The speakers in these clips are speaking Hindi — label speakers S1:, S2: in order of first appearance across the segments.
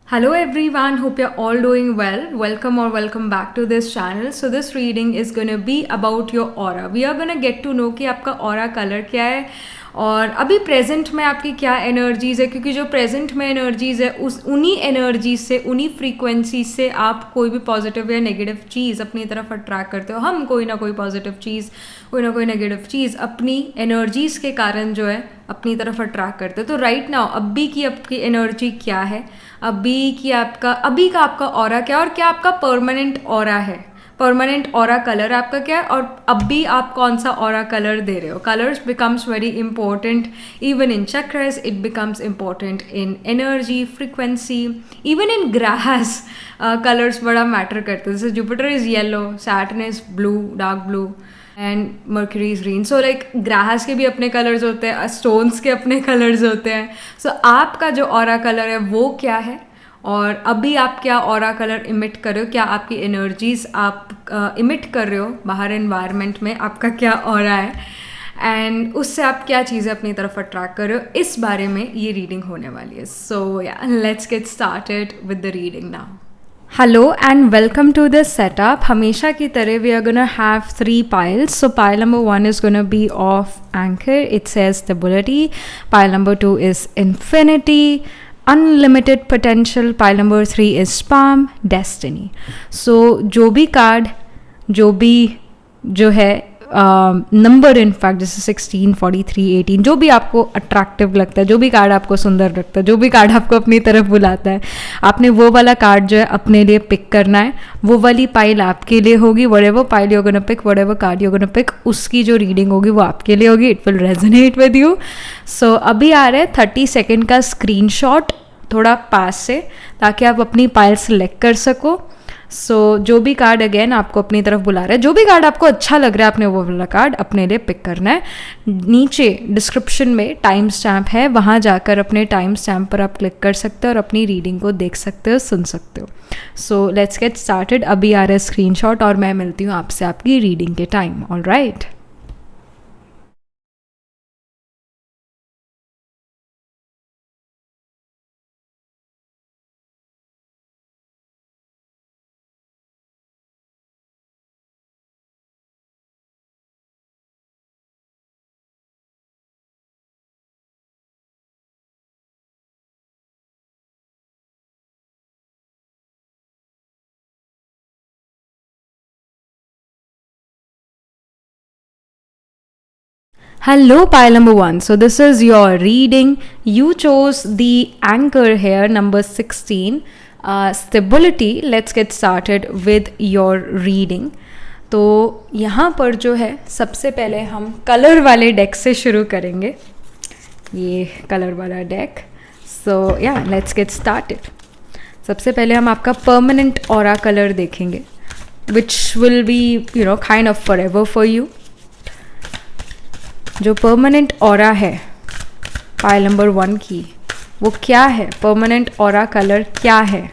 S1: Hello everyone, hope you're all doing well. Welcome back to this channel. So this reading is going to be about your aura. We are going to get to know कि आपका aura color क्या है और अभी प्रेजेंट में आपकी क्या एनर्जीज़ है, क्योंकि जो प्रेजेंट में एनर्जीज़ है उन्हीं एनर्जीज से, उन्हीं फ्रीक्वेंसी से आप कोई भी पॉजिटिव या नेगेटिव चीज़ अपनी तरफ अट्रैक्ट करते हो. हम कोई ना कोई पॉजिटिव चीज़, कोई ना कोई नेगेटिव चीज़ अपनी एनर्जीज़ के कारण जो है अपनी तरफ अट्रैक्ट करते हो. तो राइट नाउ अभी की आपकी एनर्जी क्या है, अभी का आपका ऑरा क्या है और क्या आपका परमानेंट ऑरा है, परमानेंट ऑरा कलर आपका क्या है और अभी आप कौन सा ऑरा कलर दे रहे हो. Colours becomes very important even in chakras, it becomes important in energy, frequency, even in grass. Colours बड़ा मैटर करते हैं. जैसे Jupiter is yellow, Saturn is blue, dark blue and mercury is green. So like grass के भी अपने कलर्स होते हैं, स्टोन्स के अपने कलर्स होते हैं. सो आपका जो ऑरा कलर है वो क्या है और अभी आप क्या ऑरा कलर इमिट कर रहे हो, क्या आपकी एनर्जीज आप इमिट कर रहे हो बाहर एनवायरनमेंट में, आपका क्या ऑरा है एंड उससे आप क्या चीज़ें अपनी तरफ अट्रैक्ट कर रहे हो, इस बारे में ये रीडिंग होने वाली है. सो या let's get started with the reading now. Hello and welcome to this setup. हमेशा की तरह we are gonna have 3 piles. So pile number 1 is gonna be of anchor. It says stability. Pile number 2 is infinity, unlimited potential. Pile number 3 is palm, destiny. So जो भी कार्ड, जो है नंबर इनफैक्ट जैसे 16, 43, 18 जो भी आपको अट्रैक्टिव लगता है, जो भी कार्ड आपको सुंदर लगता है, जो भी कार्ड आपको अपनी तरफ बुलाता है, आपने वो वाला कार्ड जो है अपने लिए पिक करना है. वो वाली पाइल आपके लिए होगी. Whatever pile you gonna pick, whatever card you gonna pick, उसकी जो रीडिंग होगी वो आपके लिए होगी. It will resonate with you. So अभी आ रहा है 30 सेकेंड का स्क्रीनशॉट थोड़ा पास से, ताकि आप अपनी पाइल सेलेक्ट कर सको. सो जो भी कार्ड अगेन आपको अपनी तरफ बुला रहा है, जो भी कार्ड आपको अच्छा लग रहा है, आपने वो वाला कार्ड अपने लिए पिक करना है. नीचे डिस्क्रिप्शन में टाइम स्टैम्प है, वहाँ जाकर अपने टाइम स्टैम्प पर आप क्लिक कर सकते हो और अपनी रीडिंग को देख सकते हो, सुन सकते हो. So let's get started. अभी आ रहा है स्क्रीनशॉट और मैं मिलती हूँ आपसे आपकी रीडिंग के time. All right. Hello, pile number 1. So this is your reading. You chose the anchor here, number 16. Stability. Let's get started with your reading. तो यहाँ पर जो है सबसे पहले हम कलर वाले डेक से शुरू करेंगे. ये कलर वाला डेक. सो या लेट्स गेट स्टार्टेड. सबसे पहले हम आपका परमानेंट ऑरा कलर देखेंगे, which will be kind of for ever for you. जो परमानेंट ऑरा है पाइल नंबर 1 की, वो क्या है, परमानेंट ऑरा कलर क्या है,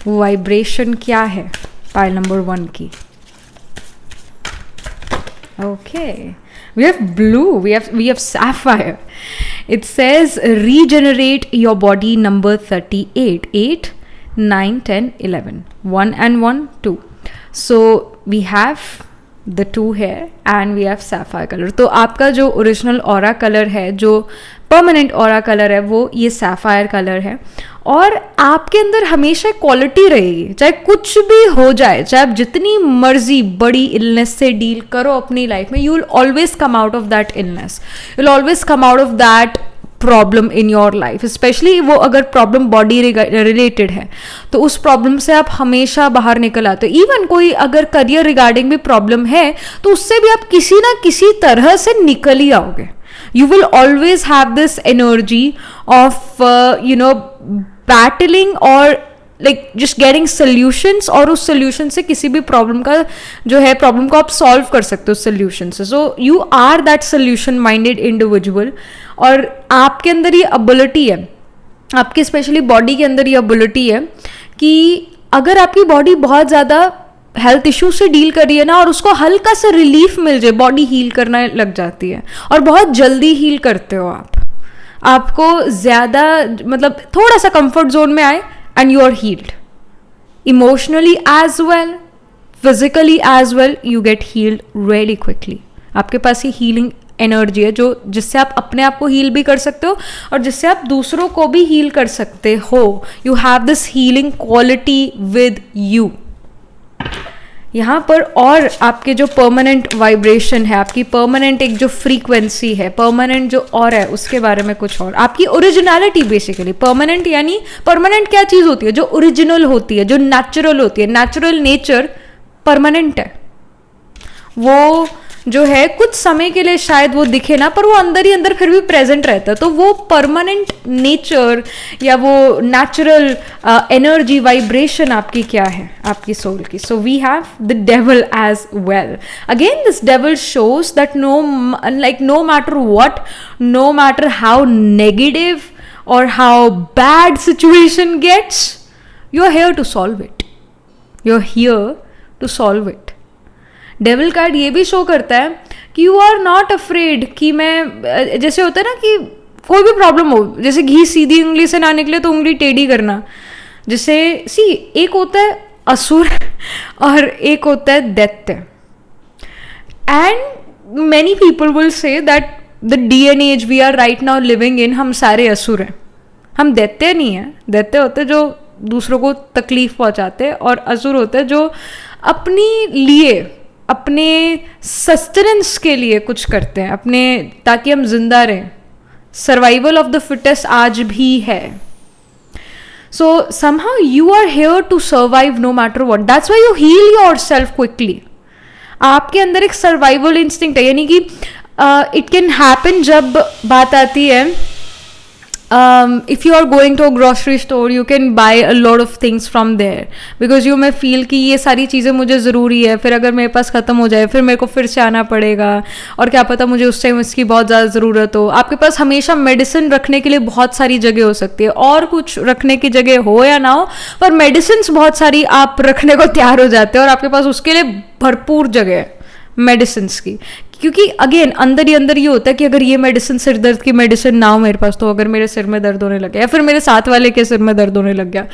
S1: वाइब्रेशन क्या है पाइल नंबर 1 की. Okay, we have blue, we have sapphire. It says regenerate your body, number 38, 8, 9, 10, 11, 1 and 1, 2. So we have the 2 here and we have sapphire color. तो आपका जो ओरिजिनल ऑरा कलर है, जो परमानेंट ऑरा कलर है, वो ये सैफायर कलर है. और आपके अंदर हमेशा क्वालिटी रहेगी, चाहे कुछ भी हो जाए, चाहे आप जितनी मर्जी बड़ी इलनेस से डील करो अपनी लाइफ में, you will always come out of that illness, you will always come out of that problem in your life. Specially वो अगर प्रॉब्लम बॉडी रिलेटेड है तो उस प्रॉब्लम से आप हमेशा बाहर निकल आते हो. इवन कोई अगर करियर रिगार्डिंग भी प्रॉब्लम है तो उससे भी आप किसी ना किसी तरह से निकल ही आओगे. You will always have this energy of battling और लाइक जस्ट गेटिंग सोल्यूशंस, और उस सोल्यूशन से किसी भी प्रॉब्लम का जो है, प्रॉब्लम को आप सॉल्व कर सकते हो सोल्यूशन से. So you are that solution minded individual. और आपके अंदर ये एबिलिटी है, आपके स्पेशली बॉडी के अंदर ये एबिलिटी है कि अगर आपकी बॉडी बहुत ज़्यादा हेल्थ इश्यू से डील कर रही है ना, और उसको हल्का सा रिलीफ मिल जाए, बॉडी हील करना लग जाती है और बहुत जल्दी हील करते हो आप. आपको ज़्यादा मतलब थोड़ा सा कंफर्ट जोन में आए and you are healed emotionally as well, physically as well, you get healed really quickly. आपके पास ये हीलिंग एनर्जी है जो जिससे आप अपने आप को हील भी कर सकते हो और जिससे आप दूसरों को भी हील कर सकते हो. You have this healing quality with you. यहाँ पर और आपके जो परमानेंट वाइब्रेशन है, आपकी परमानेंट एक जो फ्रीक्वेंसी है, परमानेंट जो और है उसके बारे में कुछ और. आपकी ओरिजिनलिटी बेसिकली परमानेंट, यानी परमानेंट क्या चीज़ होती है? जो ओरिजिनल होती है, जो नेचुरल होती है. नेचुरल नेचर परमानेंट है. वो जो है कुछ समय के लिए शायद वो दिखे ना, पर वो अंदर ही अंदर फिर भी प्रेजेंट रहता है. तो वो परमानेंट नेचर या वो नेचुरल एनर्जी वाइब्रेशन आपकी क्या है, आपकी सोल की. So we have the devil as well. Again this devil shows that no matter what, no matter how negative और how bad situation gets, you are here to solve it. You are here to solve it. Devil card ये भी शो करता है कि यू आर नॉट अफ्रेड कि मैं, जैसे होता है ना कि कोई भी प्रॉब्लम हो, जैसे घी सीधी उंगली से ना निकले तो उंगली टेढ़ी करना. जैसे एक होता है असुर और एक होता है दैत्य. And many people will say that the DNA as we are right now living in, हम सारे असुर हैं, हम दैत्य नहीं हैं. दैत्य होते हैं जो दूसरों को तकलीफ पहुंचाते हैं और असुर होते हैं जो अपनी लिए, अपने सस्टेनेंस के लिए कुछ करते हैं, अपने, ताकि हम जिंदा रहें. सर्वाइवल ऑफ द फिटेस्ट आज भी है. So somehow you are here to survive no matter what. That's why you heal yourself quickly. आपके अंदर एक सर्वाइवल इंस्टिंक्ट है, यानी कि इट कैन हैपन जब बात आती है if you are going to a grocery store, you can buy a lot of things from there because you may feel कि ये सारी चीज़ें मुझे ज़रूरी है, फिर अगर मेरे पास ख़त्म हो जाए फिर मेरे को फिर से आना पड़ेगा और क्या पता मुझे उस टाइम इसकी बहुत ज़्यादा ज़रूरत हो. आपके पास हमेशा मेडिसिन रखने के लिए बहुत सारी जगह हो सकती है, और कुछ रखने की जगह हो या ना हो, पर मेडिसिन बहुत सारी आप रखने को तैयार हो जाते हैं और आपके पास उसके लिए भरपूर जगह है मेडिसिन की. क्योंकि अगेन अंदर ही अंदर ये होता है कि अगर ये मेडिसिन, सिर दर्द की मेडिसिन ना हो मेरे पास, तो अगर मेरे सिर में दर्द होने लग गया या फिर मेरे साथ वाले के सिर में दर्द होने लग गया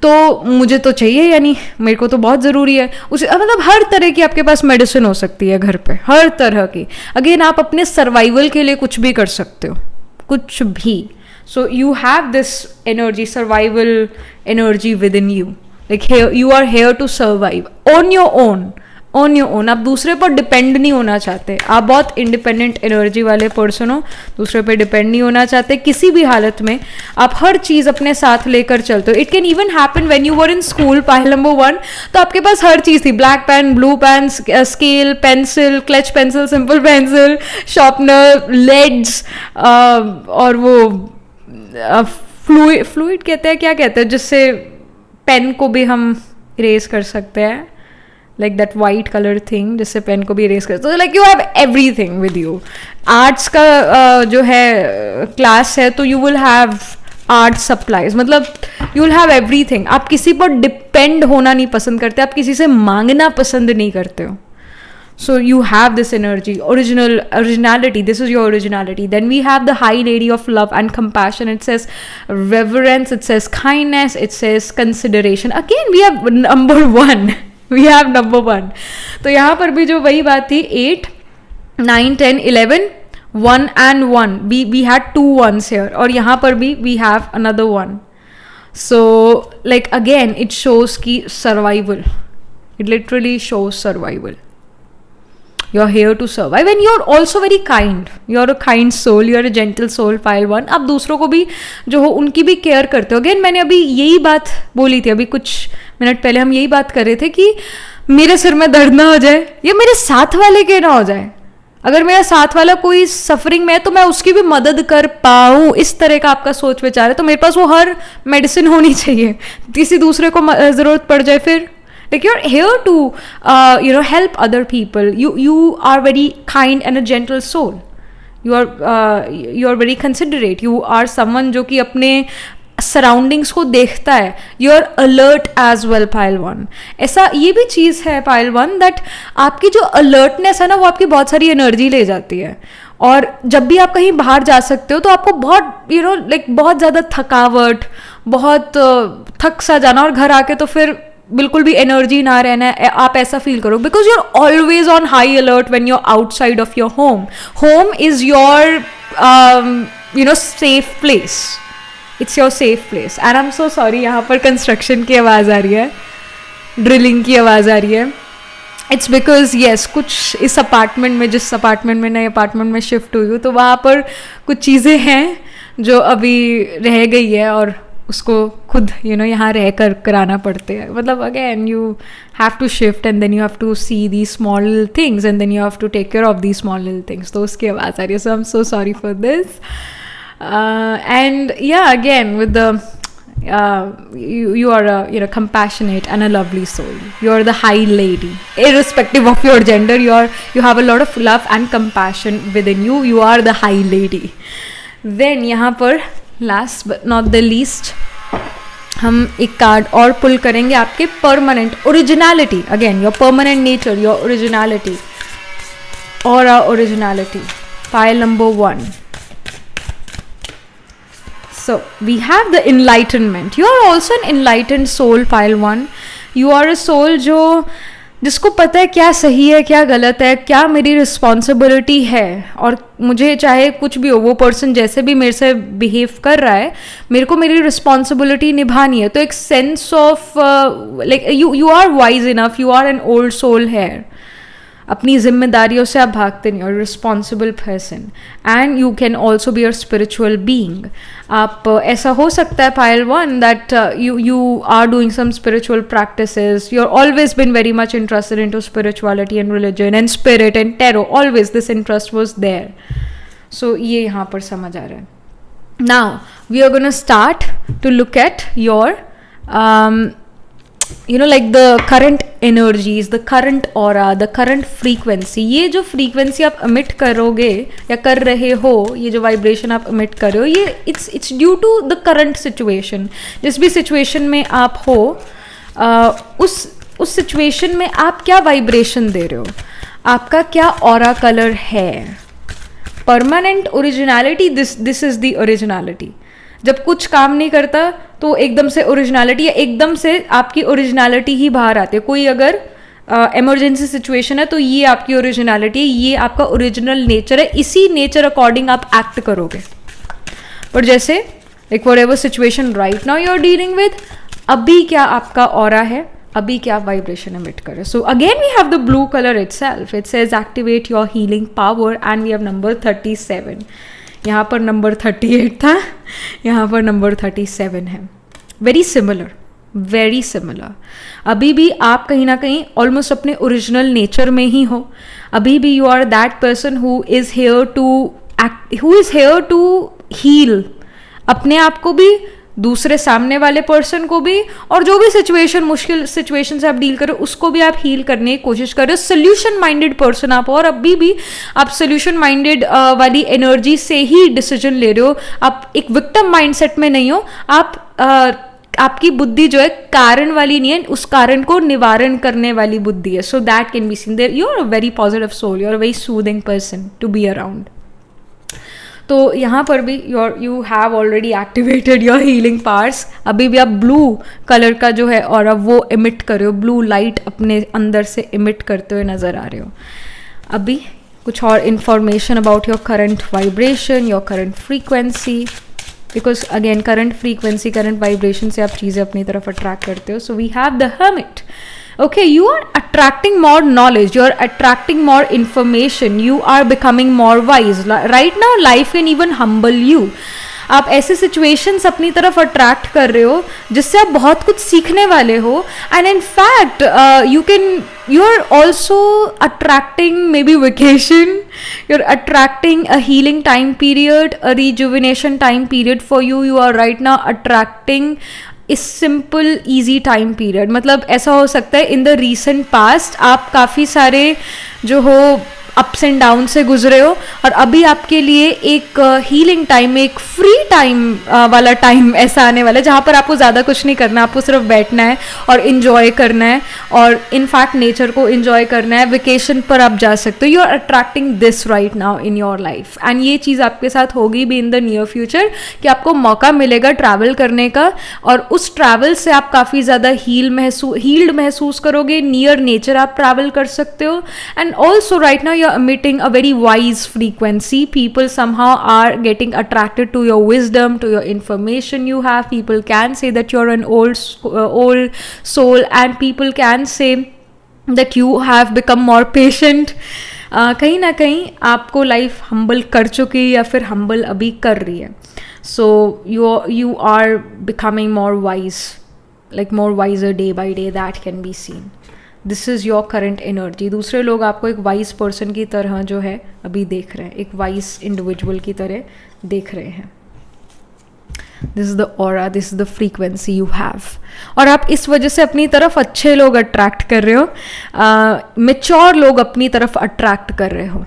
S1: तो मुझे तो चाहिए, यानी मेरे को तो बहुत ज़रूरी है. उसे मतलब हर तरह की आपके पास मेडिसिन हो सकती है घर पे, हर तरह की. अगेन आप अपने सर्वाइवल के लिए कुछ भी कर सकते हो, कुछ भी. So you have this energy, survival energy with in you. Like you are here to survive on your own. आप दूसरे पर डिपेंड नहीं होना चाहते. आप बहुत इंडिपेंडेंट एनर्जी वाले पर्सन हो, दूसरे पर डिपेंड नहीं होना चाहते किसी भी हालत में. आप हर चीज़ अपने साथ लेकर चलते हो. It can even happen when you were in school, pile number 1, तो आपके पास हर चीज़ थी. Black pen, blue pen, scale, pencil, clutch pencil, simple pencil, sharpener, leads, और वो फ्लूइड कहते हैं, क्या कहते हैं, जिससे पेन को भी हम इरेज कर सकते हैं, like that white colour thing जिससे पेन को भी इरेज कर. तो like you have everything with you. Arts का जो है क्लास है तो you will have art supplies, मतलब यू विल हैव एवरीथिंग. आप किसी पर डिपेंड होना नहीं पसंद करते, आप किसी से मांगना पसंद नहीं करते हो. So you have this energy, originality. This is your originality. Then we have the High Lady of Love and Compassion. It says reverence. It says kindness. It says consideration. Again, we have number 1. We have number 1. तो यहाँ पर भी जो वही बात थी, 8, 9, 10, 11, 1 and 1. We had 2 ones here. और यहाँ पर भी we have another 1. So like again, it shows की survival. It literally shows survival. You are here to survive and you are also very kind. You are a kind soul. You are a gentle soul. Pile 1. आप दूसरों को भी जो हो उनकी भी केयर करते हो. अगेन मैंने अभी यही बात बोली थी, अभी कुछ मिनट पहले हम यही बात कर रहे थे कि मेरे सिर में दर्द ना हो जाए या मेरे साथ वाले के ना हो जाए. अगर मेरा साथ वाला कोई सफरिंग में है तो मैं उसकी भी मदद कर पाऊँ, इस तरह का आपका सोच विचार है. तो मेरे पास वो हर मेडिसिन होनी चाहिए. किसी दूसरे को ज़रूरत पड़ जाए फिर, like you're here to help other people. You are very kind and a gentle soul. You are very considerate. You are someone जो कि अपने सराउंडिंग्स को देखता है. You are alert as well. Pile 1 ऐसा ये भी चीज़ है पाइल 1 दैट आपकी जो अलर्टनेस है ना वो आपकी बहुत सारी एनर्जी ले जाती है. और जब भी आप कहीं बाहर जा सकते हो तो आपको बहुत लाइक बहुत ज़्यादा थकावट, बहुत थक सा जाना, और घर आके तो फिर बिल्कुल भी एनर्जी ना रहना है, आप ऐसा फील करो, because you are always on high alert when you are outside of your home. Home is your safe place. It's your safe place. And I am so sorry, यहाँ पर कंस्ट्रक्शन की आवाज़ आ रही है, ड्रिलिंग की आवाज़ आ रही है. इट्स बिकॉज येस, कुछ इस अपार्टमेंट में, जिस अपार्टमेंट में, नए अपार्टमेंट में शिफ्ट हुई हूँ, तो वहाँ पर कुछ चीज़ें हैं जो अभी रह गई है और उसको खुद यहाँ रह कर कराना पड़ते हैं. मतलब again you have to shift and then you have to see the small things and then you have to take care of the small little things. तो उसकी आवाज़ आ रही है. So I am so sorry for this. And या again with the you are a compassionate and a lovely soul. You are the high lady, irrespective of your gender. You have a lot of love and compassion within you. You are the high lady. Then यहाँ पर last but not the least हम एक कार्ड और पुल करेंगे आपके permanent originality. Again, your permanent nature, your originality, aura originality. Pile number 1. So we have the enlightenment. You are also an enlightened soul, pile 1. You are a soul जिसको पता है क्या सही है, क्या गलत है, क्या मेरी रिस्पॉन्सिबिलिटी है, और मुझे चाहे कुछ भी हो, वो पर्सन जैसे भी मेरे से बिहेव कर रहा है, मेरे को मेरी रिस्पॉन्सिबिलिटी निभानी है. तो एक sense of like you are wise enough, you are an old soul here. अपनी जिम्मेदारियों से आप भागते नहीं, और responsible person. And you can also be a spiritual being. आप ऐसा हो सकता है pile 1 that you are doing some spiritual practices. You're always been very much interested into spirituality and religion and spirit and tarot. Always this interest was there. So ये यहाँ पर समझ आ रहा है. Now we are going to start to look at your like the current energies, the current aura, the current frequency. ये जो frequency आप emit करोगे या कर रहे हो, ये जो vibration आप emit कर रहे हो, ये it's due to the current situation. जिस भी situation में आप हो, उस situation में आप क्या vibration दे रहे हो, आपका क्या aura color है. Permanent originality, this is the originality. जब कुछ काम नहीं करता तो एकदम से ओरिजिनलिटी, या एकदम से आपकी ओरिजिनलिटी ही बाहर आती है. कोई अगर इमरजेंसी सिचुएशन है तो ये आपकी ओरिजिनलिटी, ये आपका ओरिजिनल नेचर है. इसी नेचर अकॉर्डिंग आप एक्ट करोगे. पर जैसे like whatever situation right now you are dealing with, अभी क्या आपका ऑरा है, अभी क्या वाइब्रेशन एमिट करे. So again we have the blue colour itself. It says activate your healing power, and we have number 37. यहाँ पर नंबर 38 था, यहाँ पर नंबर 37 है. Very similar, very similar. अभी भी आप कहीं ना कहीं ऑलमोस्ट अपने ओरिजिनल नेचर में ही हो. अभी भी you are that person who is here to heal अपने आप को भी, दूसरे सामने वाले पर्सन को भी, और जो भी सिचुएशन, मुश्किल सिचुएशन से आप डील करो उसको भी आप हील करने की कोशिश कर रहे हो. सोल्यूशन माइंडेड पर्सन आप हो, और अभी भी आप सोल्यूशन माइंडेड वाली एनर्जी से ही डिसीजन ले रहे हो. आप एक विक्टिम माइंडसेट में नहीं हो. आपकी बुद्धि जो है कारण वाली नहीं है, उस कारण को निवारण करने वाली बुद्धि है. So that can be seen there. You are a very positive soul, you are a very soothing person to be around. तो यहाँ पर भी you have already activated your healing powers. अभी भी आप ब्लू कलर का जो है और अब वो इमिट कर रहे हो, ब्लू लाइट अपने अंदर से इमिट करते हुए नज़र आ रहे हो. अभी कुछ और information about your current vibration, your current frequency, because again current frequency, current vibration से आप चीज़ें अपनी तरफ अट्रैक्ट करते हो. So we have the hermit. Okay, you are attracting more knowledge, you are attracting more information, you are becoming more wise. Right now life can even humble you. आप ऐसे situations अपनी तरफ attract कर रहे हो जिससे आप बहुत कुछ सीखने वाले हो. And in fact you are also attracting maybe vacation, you're attracting a healing time period, a rejuvenation time period for you. You are right now attracting इस सिंपल ईजी टाइम पीरियड. मतलब ऐसा हो सकता है इन द रीसेंट पास्ट आप काफ़ी सारे जो हो अप्स एंड डाउन से गुजरे हो, और अभी आपके लिए एक हीलिंग टाइम, एक फ्री टाइम वाला टाइम ऐसा आने वाला है जहाँ पर आपको ज़्यादा कुछ नहीं करना, आपको सिर्फ बैठना है और इन्जॉय करना है, और इनफैक्ट नेचर को इन्जॉय करना है। वेकेशन पर आप जा सकते हो। You are attracting this right now in your life, and ये चीज़ आपके साथ होगी भी इन द नियर फ्यूचर कि आपको मौका मिलेगा ट्रैवल करने का, और उस ट्रैवल से आप काफ़ी ज़्यादा हील्ड महसूस करोगे। नियर नेचर आप ट्रैवल कर सकते हो, and also right now you are emitting a very wise frequency. People somehow are getting attracted to your wisdom, to your information you have. People can say that you're an old soul, and people can say that you have become more patient. कहीं ना कहीं आपको लाइफ हम्बल कर चुकी है या फिर हम्बल अभी कर रही है. So you are becoming more wise, like more wiser day by day. That can be seen. This is your current energy. दूसरे लोग आपको एक वाइज पर्सन की तरह जो है अभी देख रहे हैं, एक वाइज इंडिविजुअल की तरह देख रहे हैं. This is the aura, this is the frequency you have, और आप इस वजह से अपनी तरफ अच्छे लोग अट्रैक्ट कर रहे हो, मेच्योर लोग अपनी तरफ अट्रैक्ट कर रहे हो.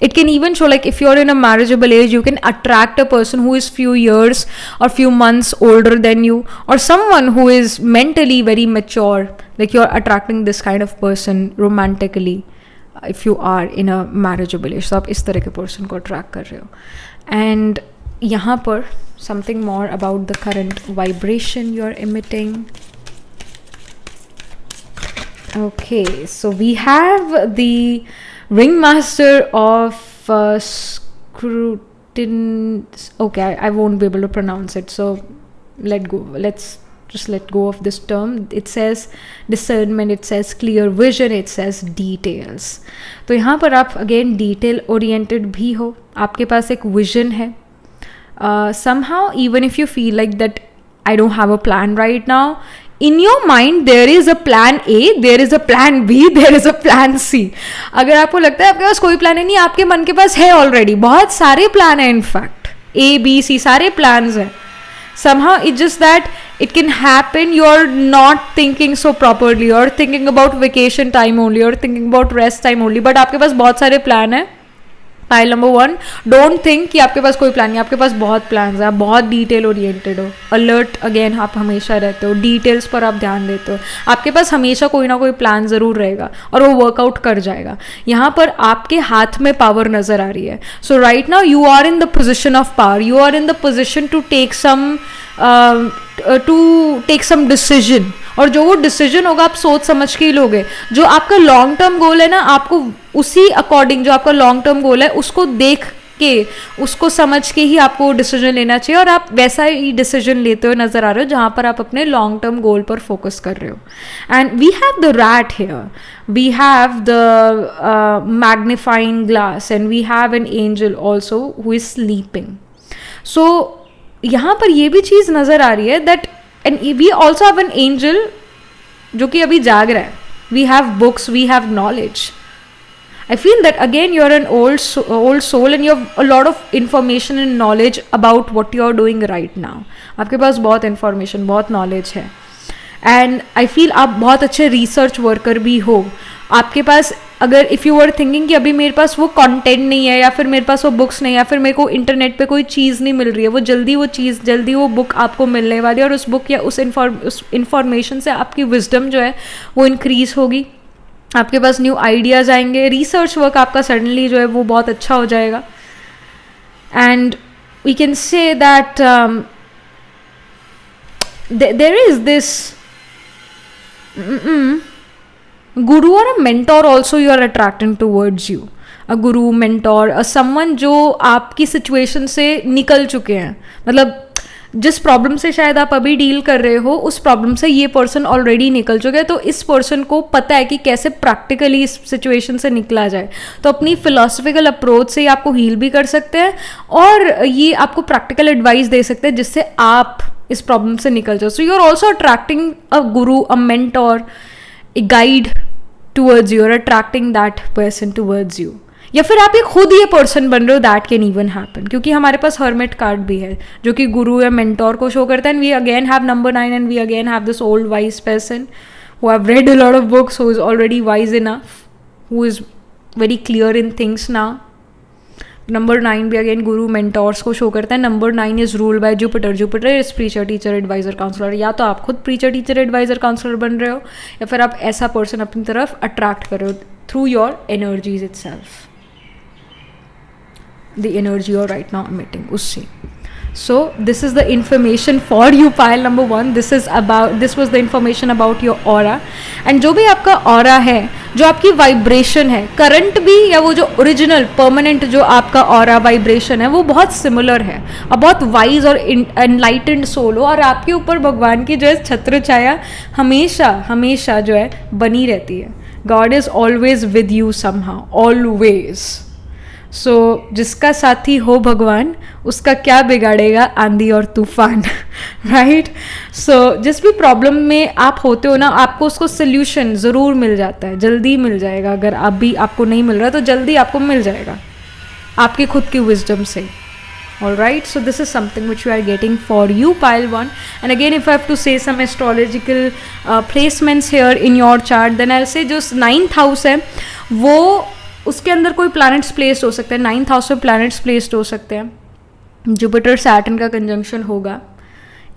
S1: It can even show, like, if you're in a marriageable age, you can attract a person who is few years or few months older than you, or someone who is mentally very mature, like you're attracting this kind of person romantically if you are in a marriageable age. So आप इस तरह के person को attract कर रहे हो. And यहाँ पर something more about the current vibration you're emitting. Okay, so we have the Ringmaster of Scrutin. Okay, I won't be able to pronounce it, so let's just let go of this term. It says discernment, it says clear vision, it says details. तो यहाँ पर आप again detail oriented भी हो, आपके पास एक vision है. Somehow even if you feel like that I don't have a plan right now, in your mind there is a plan A, there is a plan B, there is a plan C. अगर आपको लगता है आपके पास कोई प्लान नहीं, आपके मन के पास है ऑलरेडी, बहुत सारे प्लान हैं. इनफैक्ट A B C सारे प्लान्स हैं. somehow it's just that it can happen, you're not thinking so properly, you're thinking about vacation time only, you're thinking about rest time only, but आपके पास बहुत सारे प्लान हैं. पाइल नंबर 1, डोंट थिंक कि आपके पास कोई प्लान नहीं, आपके पास बहुत प्लान्स हैं, आप बहुत डिटेल ओरिएंटेड हो, अलर्ट अगेन आप हमेशा रहते हो, डिटेल्स पर आप ध्यान देते हो, आपके पास हमेशा कोई ना कोई प्लान ज़रूर रहेगा और वो वर्कआउट कर जाएगा. यहाँ पर आपके हाथ में पावर नज़र आ रही है. So right now you are in the position of power, you are in the position to take some decision, और जो वो डिसीजन होगा आप सोच समझ के ही लोगे. जो आपका लॉन्ग टर्म गोल है ना, आपको उसी अकॉर्डिंग जो आपका लॉन्ग टर्म गोल है उसको देख के, उसको समझ के ही आपको डिसीजन लेना चाहिए, और आप वैसा ही डिसीजन लेते हुए नजर आ रहे हो जहाँ पर आप अपने लॉन्ग टर्म गोल पर फोकस कर रहे हो. And we have the rat here, we have the magnifying glass, and we have an angel also who is sleeping. So यहाँ पर ये भी चीज़ नज़र आ रही है that, and we also have an angel जो कि अभी जाग रहा है. We have books, we have knowledge. I feel that again you're an old soul and you have a lot of information and knowledge about what you're doing right now. आपके पास बहुत information, बहुत knowledge है, and I feel आप बहुत अच्छे research worker भी हो. आपके पास अगर if you were thinking कि अभी मेरे पास वो content नहीं है, या फिर मेरे पास वो books नहीं है, या फिर मेरे को internet पे कोई चीज़ नहीं मिल रही है, जल्दी वो book आपको मिलने वाली है, और उस book या उस information से आपकी wisdom जो है वो increase होगी, आपके पास न्यू आइडियाज़ आएंगे, रिसर्च वर्क आपका सडनली जो है वो बहुत अच्छा हो जाएगा. And we can say that there is this guru or a mentor also you are attracting towards you. A guru, mentor, a someone जो आपकी सिचुएशन से निकल चुके हैं, मतलब जिस प्रॉब्लम से शायद आप अभी डील कर रहे हो उस प्रॉब्लम से ये पर्सन ऑलरेडी निकल चुका है. तो इस पर्सन को पता है कि कैसे प्रैक्टिकली इस सिचुएशन से निकला जाए. तो अपनी फिलोसफिकल अप्रोच से आप हील भी कर सकते हैं, और ये आपको प्रैक्टिकल एडवाइस दे सकते हैं जिससे आप इस प्रॉब्लम से निकल जाओ. So you are also attracting a guru, a mentor, a guide towards you, are attracting that person towards you. या फिर आप खुद ये पर्सन बन रहे हो. दैट कैन इवन हैपन, क्योंकि हमारे पास हर्मिट कार्ड भी है जो कि गुरु या मेंटोर को शो करता है. And we again have number 9, and we again have this old wise person who have read a lot of books, who is already wise enough, who is very clear in things now. Number 9 भी अगेन गुरु मेंटोर्स को शो करता है. Number 9 is ruled by Jupiter. Jupiter is preacher teacher adviser counsellor. या तो आप खुद प्रीचर टीचर एडवाइजर काउंसलर बन रहे हो या फिर आप ऐसा पर्सन अपनी तरफ अट्रैक्ट कर रहे हो through your energies itself, the energy you are right now emitting उससे. So this is the information for you pile number 1. This was the information about your aura. And जो भी आपका aura है, जो आपकी vibration है, current भी या वो जो original permanent जो आपका aura vibration है, वो बहुत similar है. और बहुत wise और enlightened soul हो, और आपके ऊपर भगवान की जो है छत्र छाया हमेशा जो है बनी रहती है. God is always with you somehow, always. सो जिसका साथी हो भगवान, उसका क्या बिगाड़ेगा आंधी और तूफान, राइट. सो जिस भी प्रॉब्लम में आप होते हो ना, आपको उसको सोल्यूशन ज़रूर मिल जाता है, जल्दी मिल जाएगा. अगर अभी आपको नहीं मिल रहा तो जल्दी आपको मिल जाएगा आपकी खुद की विजडम से. Alright, so this is something which we are getting for you pile 1. And again, if I have to say some astrological placements here in your chart, then I'll say जो 9th house है वो उसके अंदर कोई प्लैनेट्स प्लेस्ड हो सकते हैं. 9th हाउस में प्लैनेट्स प्लेस्ड हो सकते हैं. जुपिटर सैटर्न का कंजंक्शन होगा.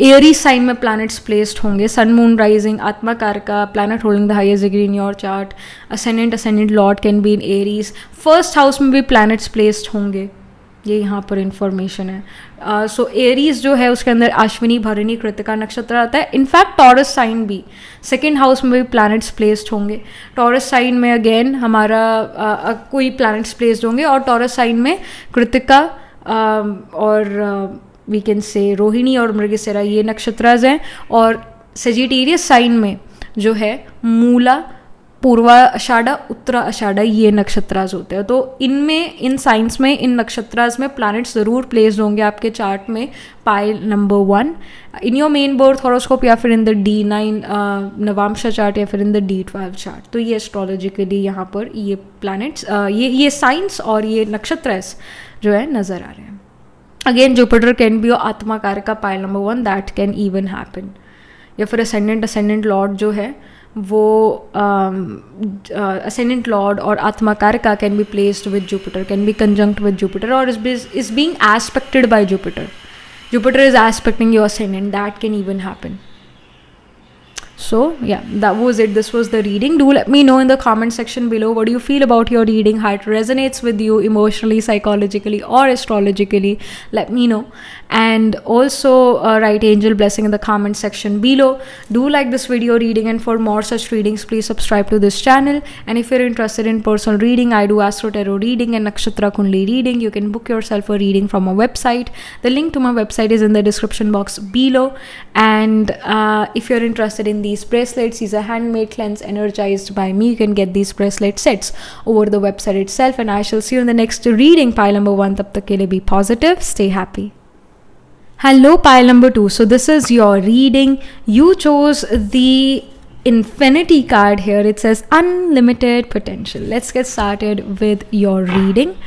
S1: एरीज साइन में प्लैनेट्स प्लेस्ड होंगे. सन मून राइजिंग आत्माकार का planet holding the highest degree in your chart. Ascendant Lord can be in Aries. First house में भी प्लैनेट्स प्लेस्ड होंगे. ये यहाँ पर इंफॉर्मेशन है. सो एरीज जो है उसके अंदर अश्विनी भरणी कृतिका नक्षत्र आता है. इनफैक्ट टॉरस साइन भी सेकेंड हाउस में भी प्लैनेट्स प्लेस्ड होंगे. टॉरस साइन में अगेन हमारा कोई प्लैनेट्स प्लेस्ड होंगे, और टॉरस साइन में कृतिका और वी कैन से रोहिणी और मृगशिरा ये नक्षत्राज हैं. और सेजिटेरियस साइन में जो है मूला, पूर्वा आषाढ़ा, उत्तरा आषाढ़ा ये नक्षत्राज होते हैं. तो इनमें, इन साइंस में, इन नक्षत्राज में प्लैनेट्स ज़रूर प्लेस्ड होंगे आपके चार्ट में. Pile number 1 in your main birth horoscope या फिर इन द D9 नवांशा चार्ट या फिर इन द D12 चार्ट. तो ये एस्ट्रोलॉजिकली यहाँ पर ये प्लैनेट्स ये साइंस और ये नक्षत्रास जो है नज़र आ रहे हैं. अगेन जुपिटर कैन बी आत्माकार का pile number 1, that can even happen. या फिर असेंडेंट लॉर्ड जो है वो असेंडेंट लॉर्ड और आत्माकार का can be placed with Jupiter, can be conjunct with Jupiter और is being aspected by Jupiter. Jupiter is aspecting your ascendant, that can even happen. So yeah, that was it. This was the reading. Do let me know in the comment section below what do you feel about your reading, how it resonates with you emotionally, psychologically or astrologically. Let me know. And also write angel blessing in the comment section below. Do like this video reading, and for more such readings please subscribe to this channel. And if you're interested in personal reading, I do astro tarot reading and nakshatra kundli reading. You can book yourself a reading from my website. The link to my website is in the description box below. And if you're interested in these bracelets, these are handmade, cleansed, energized by me. You can get these bracelet sets over the website itself. And I shall see you in the next reading. Pile number 1. Tab tak ke liye be positive, stay happy. Hello pile number 2. So this is your reading. You chose the infinity card here. It says unlimited potential. Let's get started with your reading.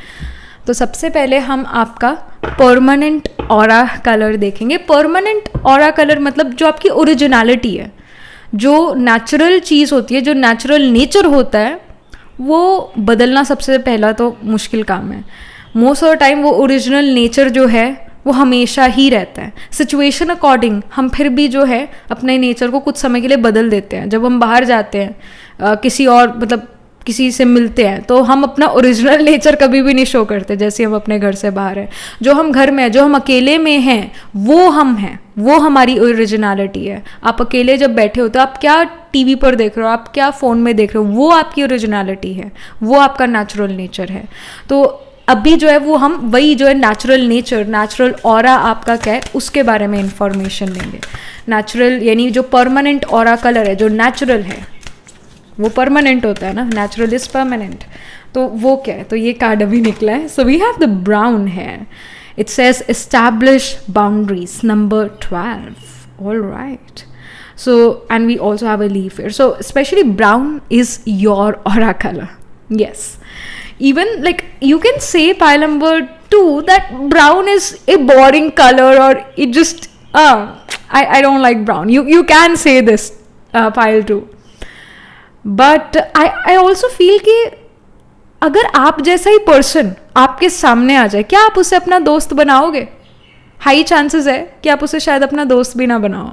S1: तो सबसे पहले हम आपका परमानेंट ऑरा कलर देखेंगे. परमानेंट ऑरा कलर मतलब जो आपकी ओरिजिनलिटी है, जो नेचुरल चीज़ होती है, जो नेचुरल नेचर होता है, वो बदलना सबसे पहला तो मुश्किल काम है. मोस्ट ऑफ द टाइम वो ओरिजिनल नेचर जो है वो हमेशा ही रहता है. सिचुएशन अकॉर्डिंग हम फिर भी जो है अपने नेचर को कुछ समय के लिए बदल देते हैं. जब हम बाहर जाते हैं किसी और मतलब किसी से मिलते हैं तो हम अपना ओरिजिनल नेचर कभी भी नहीं शो करते. जैसे हम अपने घर से बाहर हैं, जो हम घर में हैं, जो हम अकेले में हैं, वो हम हैं, वो हमारी ओरिजिनलिटी है. आप अकेले जब बैठे हो तो आप क्या टीवी पर देख रहे हो, आप क्या फ़ोन में देख रहे हो, वो आपकी ओरिजिनलिटी है, वो आपका नेचुरल नेचर है. तो अभी जो है वो हम वही जो है नेचुरल नेचर, नेचुरल ऑरा आपका क्या है उसके बारे में इंफॉर्मेशन लेंगे. नेचुरल यानी जो परमानेंट ऑरा कलर है, जो नेचुरल है वो परमानेंट होता है ना, नेचुरल इज परमानेंट. तो वो क्या है, तो ये कार्ड अभी निकला है. So we have the brown hare. It says establish boundaries number 12. All right. So and we also have a leaf here. So especially brown is your aura color. Yes. Even like you can say pile number 2 that brown is a boring color or it just I don't like brown. You can say this pile 2. But I also feel कि अगर आप जैसा ही पर्सन आपके सामने आ जाए, क्या आप उसे अपना दोस्त बनाओगे? हाई चांसेस है कि आप उसे शायद अपना दोस्त भी ना बनाओ.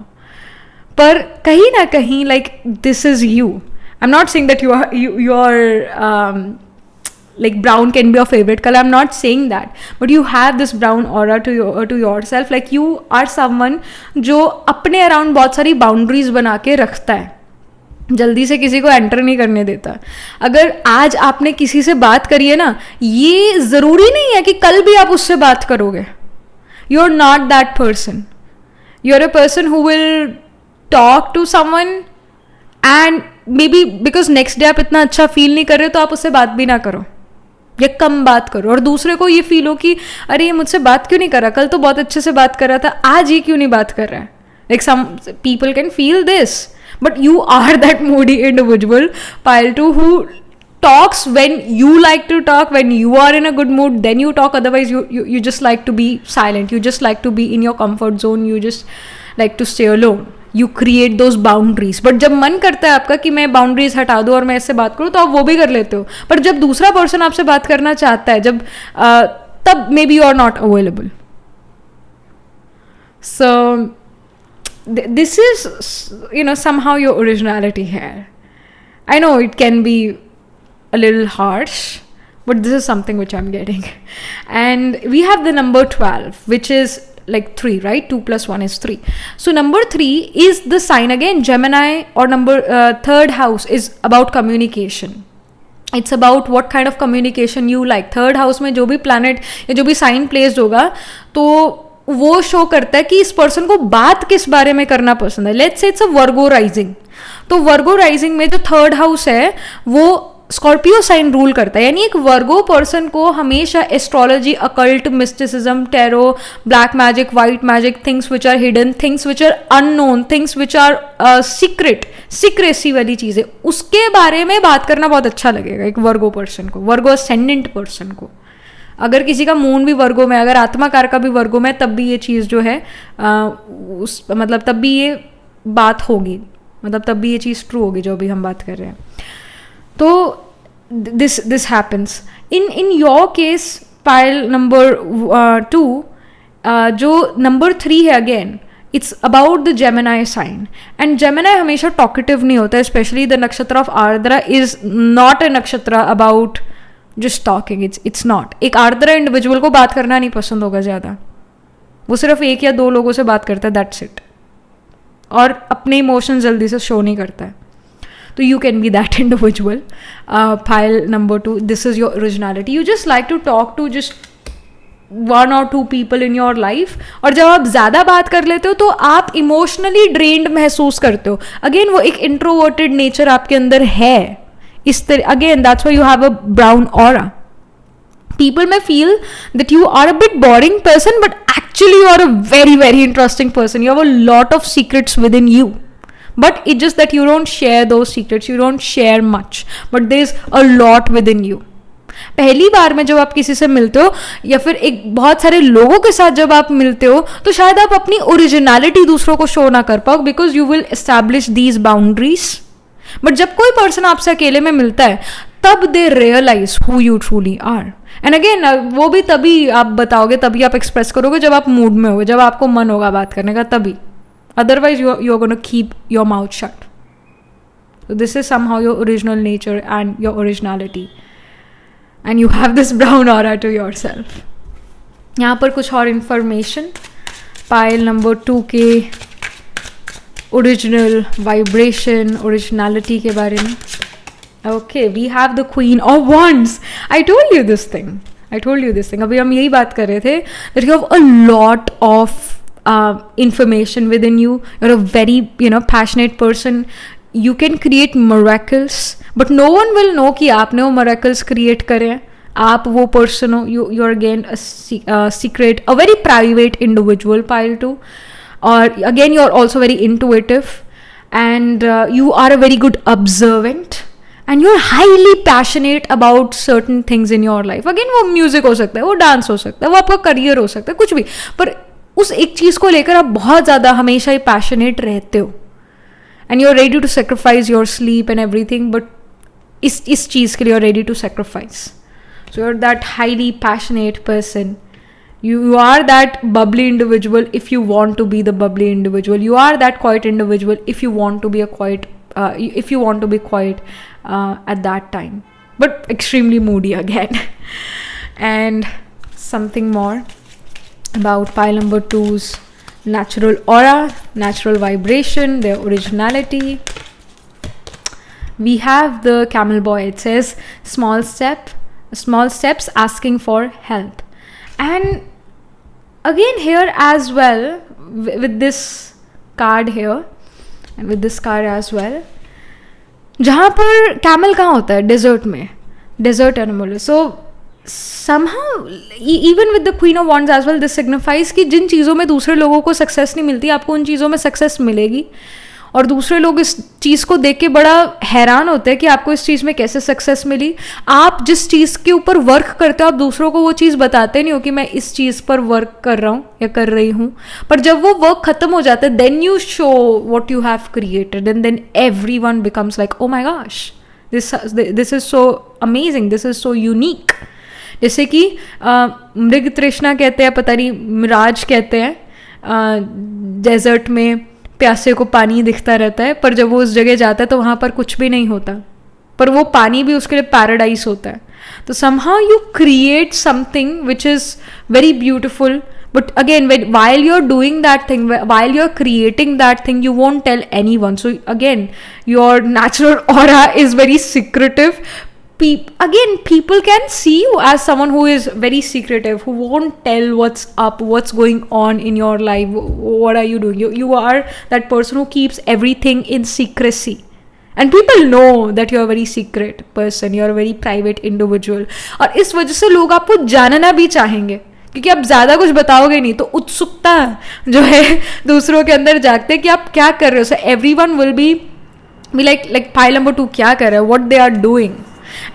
S1: पर कहीं ना कहीं like this is you. I am not saying that your like brown can be your favorite color. I'm not saying that, but you have this brown aura to yourself. Like you are someone जो अपने around बहुत सारी boundaries बना के रखता है, जल्दी से किसी को एंटर नहीं करने देता. अगर आज आपने किसी से बात करी है ना, ये ज़रूरी नहीं है कि कल भी आप उससे बात करोगे. You are not that person. You are a person who will talk to someone and maybe because next day आप इतना अच्छा फील नहीं कर रहे तो आप उससे बात भी ना करो या कम बात करो, और दूसरे को ये फील हो कि अरे ये मुझसे बात क्यों नहीं कर रहा, कल तो बहुत अच्छे से बात कर रहा था, आज ये क्यों नहीं बात कर रहा है. Like some people can feel this. But you are that moody individual, Payal2, who talks when you like to talk. When you are in a good mood, then you talk. Otherwise, you just like to be silent. You just like to be in your comfort zone. You just like to stay alone. You create those boundaries. But जब मन करता है आपका कि मैं boundaries हटा दूँ और मैं इससे बात करूँ, तो आप वो भी कर लेते हो. पर जब दूसरा person आपसे बात करना चाहता है, जब तब maybe you are not available. So this is, you know, somehow your originality here. I know it can be a little harsh, but this is something which I'm getting. And we have the number 12, which is like 3, right? 2 plus 1 is 3. So number 3 is the sign again, Gemini, or number third house is about communication. It's about what kind of communication you like. Third house में जो भी planet या जो भी sign placed होगा, तो वो शो करता है कि इस पर्सन को बात किस बारे में करना पसंद है. Let's say it's a Virgo rising. तो वर्गो राइजिंग में जो थर्ड हाउस है वो स्कॉर्पियो साइन रूल करता है. यानी एक वर्गो पर्सन को हमेशा astrology, occult, mysticism, tarot, black magic, white magic, things which are hidden, things which are unknown, things which are secret, secrecy वाली चीज़ें, उसके बारे में बात करना बहुत अच्छा लगेगा एक वर्गो पर्सन को, वर्गो असेंडेंट पर्सन को. अगर किसी का मून भी वर्गो में, अगर आत्मा कार का भी वर्गो में, तब भी ये चीज़ जो है उस मतलब तब भी ये बात होगी, मतलब तब भी ये चीज़ ट्रू होगी जो अभी हम बात कर रहे हैं. तो this happens in your case. Pile number 2, जो नंबर 3 है again, it's about the Gemini sign. And Gemini हमेशा टॉकेटिव नहीं होता है. Specially the nakshatra of Ardra is not a nakshatra about just talking. It's not. एक आर्द्रा इंडिविजुअल को बात करना नहीं पसंद होगा ज़्यादा. वो सिर्फ एक या दो लोगों से बात करता है, दैट्स इट. और अपने इमोशंस जल्दी से शो नहीं करता है. तो you can be that individual. File number 2, this is your originality. You just like to talk to just 1 or 2 people in your life. और जब आप ज़्यादा बात कर लेते हो तो आप इमोशनली ड्रेन्ड महसूस करते हो. अगेन वो एक इंट्रोवर्टेड नेचर आपके अंदर है. इस तरह again that's why you have a brown aura. People may feel that you are a bit boring person, but actually you are a very, very interesting person. You have a lot of secrets within you. But it's just that you don't share those secrets. You don't share much. But there's a lot within you. पहली बार में जब आप किसी से मिलते हो या फिर एक बहुत सारे लोगों के साथ जब आप मिलते हो, तो शायद आप अपनी ओरिजिनलिटी दूसरों को शो ना कर पाओ, because you will establish these boundaries. But जब कोई पर्सन आपसे अकेले में मिलता है, तब they realise who you truly are. And again वो भी तभी आप बताओगे, तभी आप एक्सप्रेस करोगे जब आप मूड में होगे, जब आपको मन होगा बात करने का, तभी. Otherwise you are gonna keep your mouth shut. So this is somehow your original nature and your originality. And you have this brown aura to yourself. यहाँ पर कुछ और information. Pile number 2 के original vibration, originality के बारे में. Okay, we have the Queen of Wands. I told you this thing. अभी हम यही बात कर रहे थे that you have a lot of information within you. You're a very, passionate person. You can create miracles, but no one will know कि आपने वो miracles create करे हैं. आप वो person हो. You're again a secret, a very private individual, pile 2. Or again, you're also very intuitive, and you are a very good observant. And you're highly passionate about certain things in your life. Again, वो music हो सकता है, वो dance हो सकता है, वो आपका career हो सकता है, कुछ भी. पर उस एक चीज़ को लेकर आप बहुत ज़्यादा हमेशा ही passionate रहते हो. And you're ready to sacrifice your sleep and everything, but इस चीज़ के लिए ready to sacrifice. So you are that highly passionate person. You are that bubbly individual if you want to be the bubbly individual. You are that quiet individual if you want to be a quiet, if you want to be quiet at that time. But extremely moody again. And something more about pile number 2's natural aura, natural vibration, their originality. We have the camel boy. It says small steps asking for help. And again here as well, with this card here and with this card as well, जहाँ पर कैमल कहाँ होता है? डेजर्ट में. डेजर्ट एनिमल है. सो somehow even with the Queen of Wands as well, this signifies कि जिन चीज़ों में दूसरे लोगों को सक्सेस नहीं मिलती, आपको उन चीज़ों में सक्सेस मिलेगी. और दूसरे लोग इस चीज़ को देख के बड़ा हैरान होते हैं कि आपको इस चीज़ में कैसे सक्सेस मिली. आप जिस चीज़ के ऊपर वर्क करते हो, आप दूसरों को वो चीज़ बताते नहीं हो कि मैं इस चीज़ पर वर्क कर रहा हूँ या कर रही हूँ. पर जब वो वर्क खत्म हो जाता है, then you show what you have created and then everyone becomes like, oh my gosh, this is so amazing, this is so unique. जैसे कि मृग तृष्णा कहते हैं, पता नहीं मिराज कहते हैं. डेजर्ट में प्यासे को पानी दिखता रहता है, पर जब वो उस जगह जाता है तो वहाँ पर कुछ भी नहीं होता, पर वो पानी भी उसके लिए पैराडाइज होता है. तो somehow you create something which is very beautiful, but again while you're doing that thing, while you're creating that thing, you won't tell anyone. So again, your natural aura is very secretive. People can see you as someone who is very secretive, who won't tell what's up, what's going on in your life, what are you doing. You are that person who keeps everything in secrecy, and people know that you're a very secret person, you're a very private individual. और इस वजह से लोग आपको जानना भी चाहेंगे, क्योंकि आप ज़्यादा कुछ बताओगे नहीं तो उत्सुकता जो है दूसरों के अंदर जागते हैं कि आप क्या कर रहे हो. So everyone will be like pile number 2 क्या कर रहे हो, what they are doing.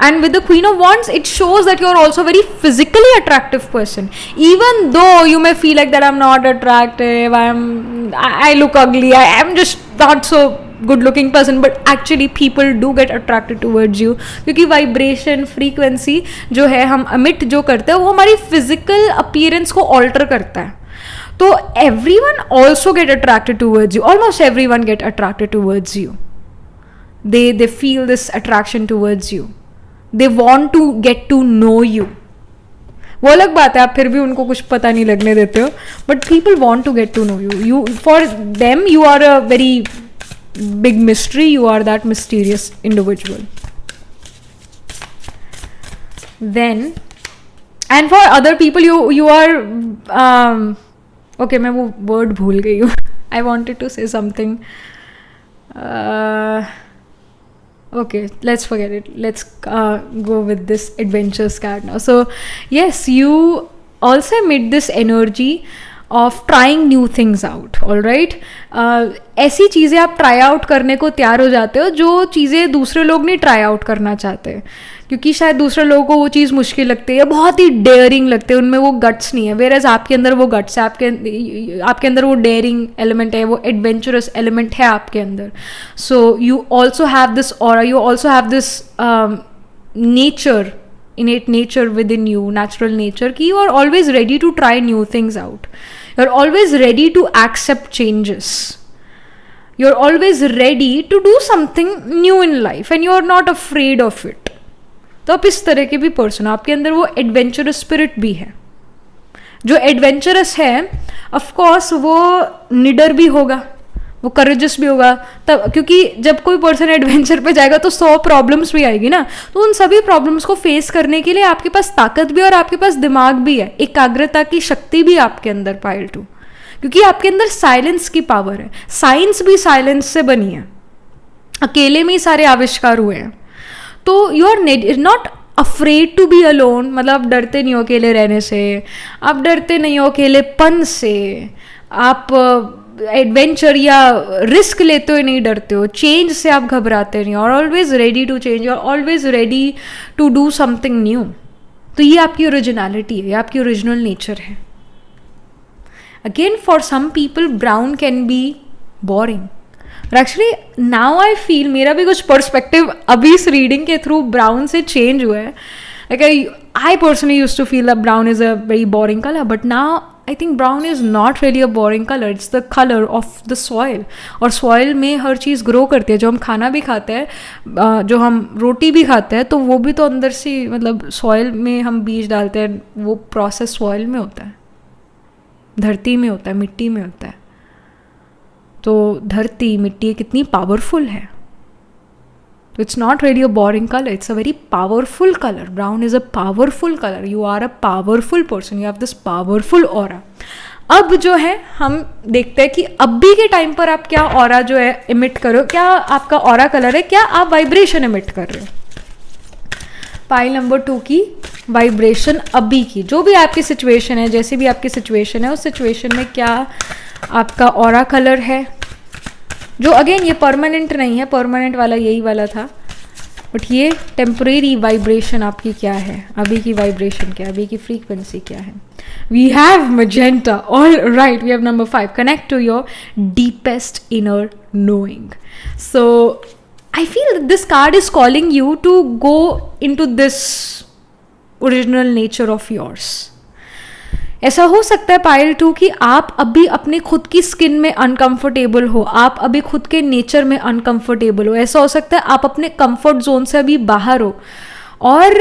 S1: And with the Queen of Wands, it shows that you're also a very physically attractive person. Even though you may feel like that I'm not attractive, I look ugly, I am just not so good looking person, but actually people do get attracted towards you, क्योंकि vibration frequency जो है हम emit जो करते हैं वो हमारी physical appearance को alter करता है. तो everyone also get attracted towards you. Almost everyone get attracted towards you. They feel this attraction towards you. They want to get to know you. वो अलग बात है, आप फिर भी उनको कुछ पता नहीं लगने देते हो, but people want to get to know you. For them, you are a very big mystery. You are that mysterious individual. Then, and for other people, you are okay, मैं वो word भूल गई हूँ. I wanted to say something. Okay, let's forget it. Let's go with this adventures card now. So yes, you also emit this energy of trying new things out. All right, ऐसी चीज़ें आप try out करने को तैयार हो जाते हो जो चीज़ें दूसरे लोग नहीं try out करना चाहते, क्योंकि शायद दूसरे लोगों को वो चीज़ मुश्किल लगती है, बहुत ही डेयरिंग लगते हैं, उनमें वो गट्स नहीं है. वेयरएज आपके अंदर वो गट्स है, आपके अंदर वो डेयरिंग एलिमेंट है, वो एडवेंचरस एलिमेंट है आपके अंदर. So you also have this aura, you also have this nature, innate nature within you, natural nature, कि you are always ready to try new things out. You're always ready to accept changes. You're always ready to do something new in life and you're not afraid of it. तो आप इस तरह के भी पर्सन, आपके अंदर वो एडवेंचरस स्पिरिट भी है. जो एडवेंचरस है ऑफ कोर्स वो निडर भी होगा, वो करेजस भी होगा, तब क्योंकि जब कोई पर्सन एडवेंचर पे जाएगा तो 100 प्रॉब्लम्स भी आएगी ना, तो उन सभी प्रॉब्लम्स को फेस करने के लिए आपके पास ताकत भी और आपके पास दिमाग भी है, एकाग्रता की शक्ति भी आपके अंदर पाइल 2, क्योंकि आपके अंदर साइलेंस की पावर है. साइंस भी साइलेंस से बनी है, अकेले में ही सारे आविष्कार हुए हैं. तो you are not afraid to be alone, मतलब आप डरते नहीं हो अकेले रहने से, आप डरते नहीं हो अकेलेपन से, आप एडवेंचर या रिस्क लेते हुए नहीं डरते हो, चेंज से आप घबराते नहीं, और ऑलवेज रेडी टू चेंज, और always ready to do something new. तो ये आपकी ओरिजिनलिटी है, ये आपकी ओरिजिनल नेचर है. Again for some people brown can be boring. और एक्चुअली नाउ आई फील मेरा भी कुछ पर्सपेक्टिव अभी इस रीडिंग के थ्रू ब्राउन से चेंज हुआ है. Like I personally used to feel that brown is a very boring color, but now I think brown is not really a boring color. It's the color of the soil. और soil में हर चीज़ grow करती है. जो हम खाना भी खाते हैं, जो हम रोटी भी खाते हैं, तो वो भी तो अंदर से मतलब soil में हम बीज डालते हैं, वो process soil में होता है, धरती में होता है, मिट्टी में होता है. तो धरती मिट्टी कितनी पावरफुल है. So it's not really a boring color, it's a very powerful color. Brown is a powerful color. You are a powerful person, you have this powerful aura. अब जो है हम देखते हैं कि अभी के टाइम पर आप क्या ऑरा जो है इमिट करो, क्या आपका ऑरा कलर है, क्या आप वाइब्रेशन इमिट कर रहे हो. पाइल नंबर 2 की वाइब्रेशन अभी की, जो भी आपकी सिचुएशन है, जैसे भी आपकी सिचुएशन है, उस सिचुएशन में क्या आपका ऑरा कलर है. जो अगेन ये परमानेंट नहीं है, परमानेंट वाला यही वाला था, बट ये टेम्परेरी वाइब्रेशन आपकी क्या है, अभी की वाइब्रेशन क्या है, अभी की फ्रीक्वेंसी क्या है. We have magenta. All right, we have number 5, connect to your deepest inner knowing. So I feel this card is calling you to go in to this original nature of yours. ऐसा हो सकता है पायल 2 कि आप अभी अपने खुद की स्किन में अनकंफर्टेबल हो, आप अभी खुद के नेचर में अनकंफर्टेबल हो. ऐसा हो सकता है आप अपने कंफर्ट जोन से अभी बाहर हो और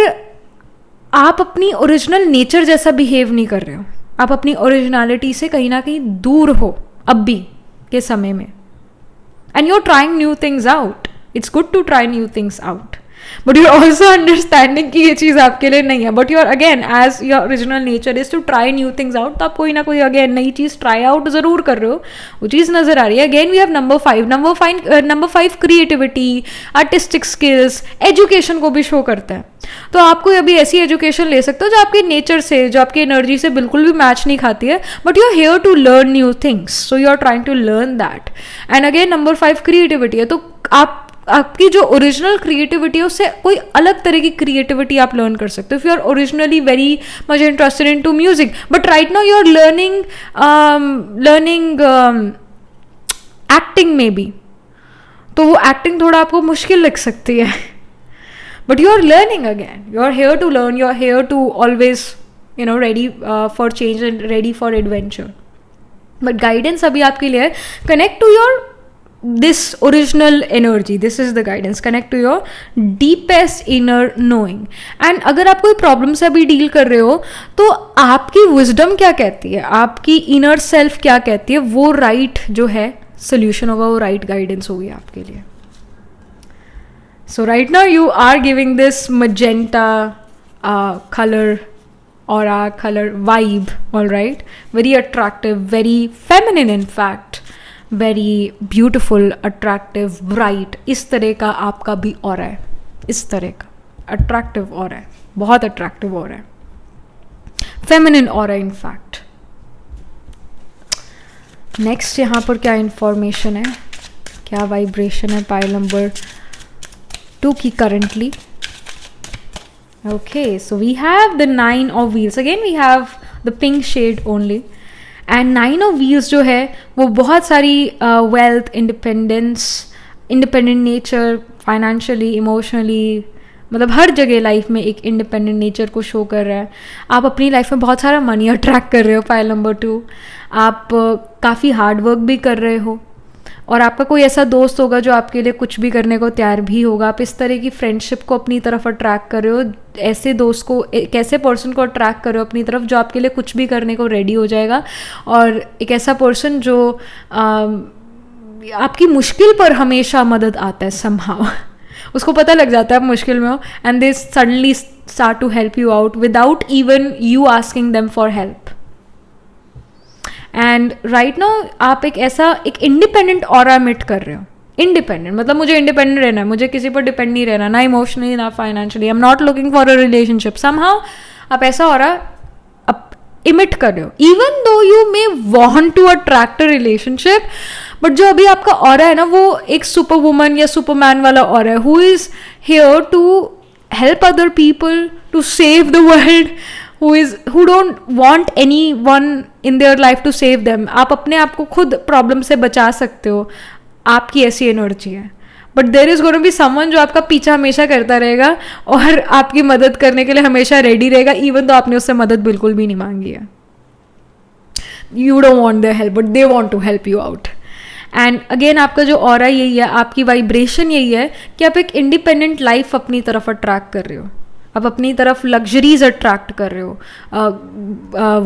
S1: आप अपनी ओरिजिनल नेचर जैसा बिहेव नहीं कर रहे हो, आप अपनी ओरिजिनलिटी से कहीं ना कहीं दूर हो अभी के समय में. And you are trying new things out. It's good to try new things out, but you are also understanding कि ये चीज़ आपके लिए नहीं है. But you are again as your original nature is to try new things out. तो आप कोई ना कोई अगेन नई चीज़ ट्राई आउट ज़रूर कर रहे हो, वो चीज़ नज़र आ रही है. Again we have number 5. Number 5 creativity, artistic skills, education को भी शो करता है. तो आप कोई अभी ऐसी एजुकेशन ले सकते हो जो आपके नेचर से, जो आपकी एनर्जी से बिल्कुल भी मैच नहीं खाती है, but you are here to learn new things, so you are trying to learn that. And again number 5 creativity है, तो आपकी जो ओरिजिनल क्रिएटिविटी है उससे कोई अलग तरह की क्रिएटिविटी आप लर्न कर सकते हो. If you are originally very much interested in to music, but right now you are learning acting में भी, तो वो एक्टिंग थोड़ा आपको मुश्किल लग सकती है. But you are learning again, you are here to learn, you are here to always ready for change and ready for adventure. But guidance अभी आपके लिए connect to your this original energy. This is the guidance. Connect to your deepest inner knowing. And अगर आप कोई प्रॉब्लम से अभी डील कर रहे हो तो आपकी विजडम क्या कहती है, आपकी इनर सेल्फ क्या कहती है, वो राइट जो है सोल्यूशन होगा, वो राइट गाइडेंस होगी आपके लिए. So right now you are giving this magenta color aura, color vibe, all right, very attractive, very feminine in fact, very beautiful, attractive, bright. इस तरह का आपका भी ऑरा है, इस तरह का अट्रैक्टिव ऑरा है, बहुत अट्रैक्टिव ऑरा है, feminine aura in fact. Next यहाँ पर क्या इंफॉर्मेशन है, क्या वाइब्रेशन है पाइल नंबर 2 की currently. Okay, so we have the 9 of wheels. Again we have the pink shade only. And 9 of wheels जो है वो बहुत सारी wealth, independence, independent nature, financially, emotionally, मतलब हर जगह लाइफ में एक इंडिपेंडेंट नेचर को शो कर रहा है. आप अपनी लाइफ में बहुत सारा मनी अट्रैक्ट कर रहे हो पाइल नंबर 2. आप काफ़ी हार्ड वर्क भी कर रहे हो और आपका कोई ऐसा दोस्त होगा जो आपके लिए कुछ भी करने को तैयार भी होगा. आप इस तरह की फ्रेंडशिप को अपनी तरफ अट्रैक्ट कर रहे हो, ऐसे दोस्त को, एक ऐसे पर्सन को अट्रैक्ट कर रहे हो अपनी तरफ जो आपके लिए कुछ भी करने को रेडी हो जाएगा. और एक ऐसा पर्सन जो आपकी मुश्किल पर हमेशा मदद आता है somehow. उसको पता लग जाता है आप मुश्किल में हो and they suddenly start to help you out without even you asking them for help. And right now आप एक इंडिपेंडेंट ऑरा एमिट कर रहे हो. इंडिपेंडेंट मतलब मुझे इंडिपेंडेंट रहना है, मुझे किसी पर डिपेंड नहीं रहना, ना इमोशनली ना financially. I am not looking for a relationship. Somehow आप ऐसा ऑरा इमिट कर रहे हो, even though you may want to attract a relationship. But जो अभी आपका ऑरा है ना, वो एक सुपर वुमन या सुपरमैन वाला ऑरा है, who is here to help other people, to save the world, who don't want anyone in their life to save them. आप अपने आप को खुद प्रॉब्लम से बचा सकते हो. आपकी ऐसी एनर्जी है, but there is gonna be someone जो आपका पीछा हमेशा करता रहेगा और आपकी मदद करने के लिए हमेशा रेडी रहेगा, इवन तो आपने उससे मदद बिल्कुल भी नहीं मांगी है. You don't want their help but they want to help you out. And again आपका जो ऑरा यही है, आपकी वाइब्रेशन यही है कि आप एक इंडिपेंडेंट लाइफ अपनी तरफ अट्रैक्ट कर रहे हो, आप अपनी तरफ लग्जरीज अट्रैक्ट कर रहे हो,